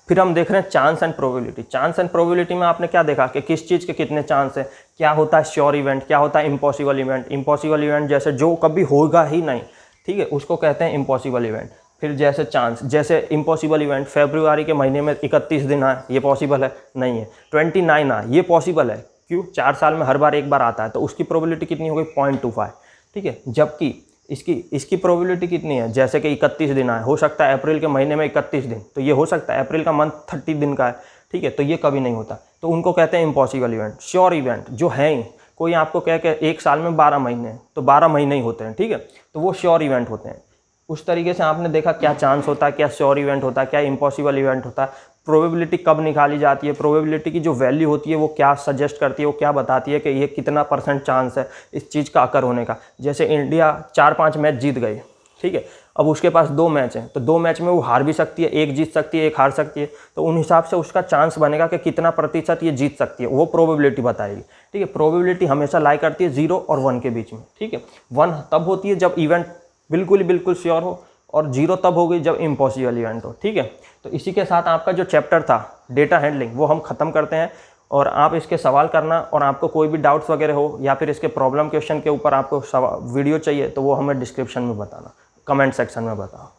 फिर हम देख रहे हैं chance and probability. Chance and probability में आपने क्या देखा कि किस चीज़ के कितने चांस है, क्या होता है श्योर इवेंट, क्या होता है इम्पॉसिबल इवेंट। इम्पॉसिबल इवेंट जैसे जो कभी होगा ही नहीं, ठीक है, उसको कहते हैं इम्पॉसिबल इवेंट। फिर जैसे चांस, जैसे इम्पॉसिबल इवेंट फरवरी के महीने में 31 दिन आए, ये पॉसिबल है नहीं है। 29 आए, ये पॉसिबल है, क्यों, 4 साल में हर बार एक बार आता है, तो उसकी प्रोबेबिलिटी कितनी हो गई 0.25, ठीक है। जबकि इसकी प्रोबेबिलिटी कितनी है, जैसे कि 31 दिन आए, हो सकता है अप्रैल के महीने में 31 दिन, तो ये हो सकता है अप्रैल का मंथ 30 दिन का है, ठीक है, तो ये कभी नहीं होता, तो उनको कहते हैं इम्पॉसिबल इवेंट। श्योर इवेंट जो है ही, कोई आपको कह के एक साल में 12 महीने हैं, तो 12 महीने ही होते हैं, ठीक है, तो वो श्योर इवेंट होते हैं। उस तरीके से आपने देखा क्या चांस होता है, क्या श्योर इवेंट होता है, क्या इम्पॉसिबल इवेंट होता है, प्रोबेबिलिटी कब निकाली जाती है, प्रोबेबिलिटी की जो वैल्यू होती है वो क्या सजेस्ट करती है, वो क्या बताती है कि ये कितना % चांस है इस चीज़ का अकर होने का। जैसे इंडिया 4-5 मैच जीत गई, ठीक है, अब उसके पास 2 मैच हैं, तो 2 मैच में वो हार भी सकती है, एक जीत सकती है, एक हार सकती है, तो उन हिसाब से उसका चांस बनेगा कि कितना % ये जीत सकती है, वो प्रोबेबिलिटी बताएगी, ठीक है। प्रोबेबिलिटी हमेशा लाई करती है 0 और 1 के बीच में, ठीक है। 1 तब होती है जब इवेंट बिल्कुल श्योर हो, और 0 तब हो गई जब इम्पॉसिबल इवेंट हो, ठीक है। तो इसी के साथ आपका जो चैप्टर था डेटा हैंडलिंग वो हम ख़त्म करते हैं। और आप इसके सवाल करना, और आपको कोई भी डाउट्स वगैरह हो या फिर इसके प्रॉब्लम क्वेश्चन के ऊपर आपको वीडियो चाहिए तो वो हमें डिस्क्रिप्शन में बताना, कमेंट सेक्शन में बताओ।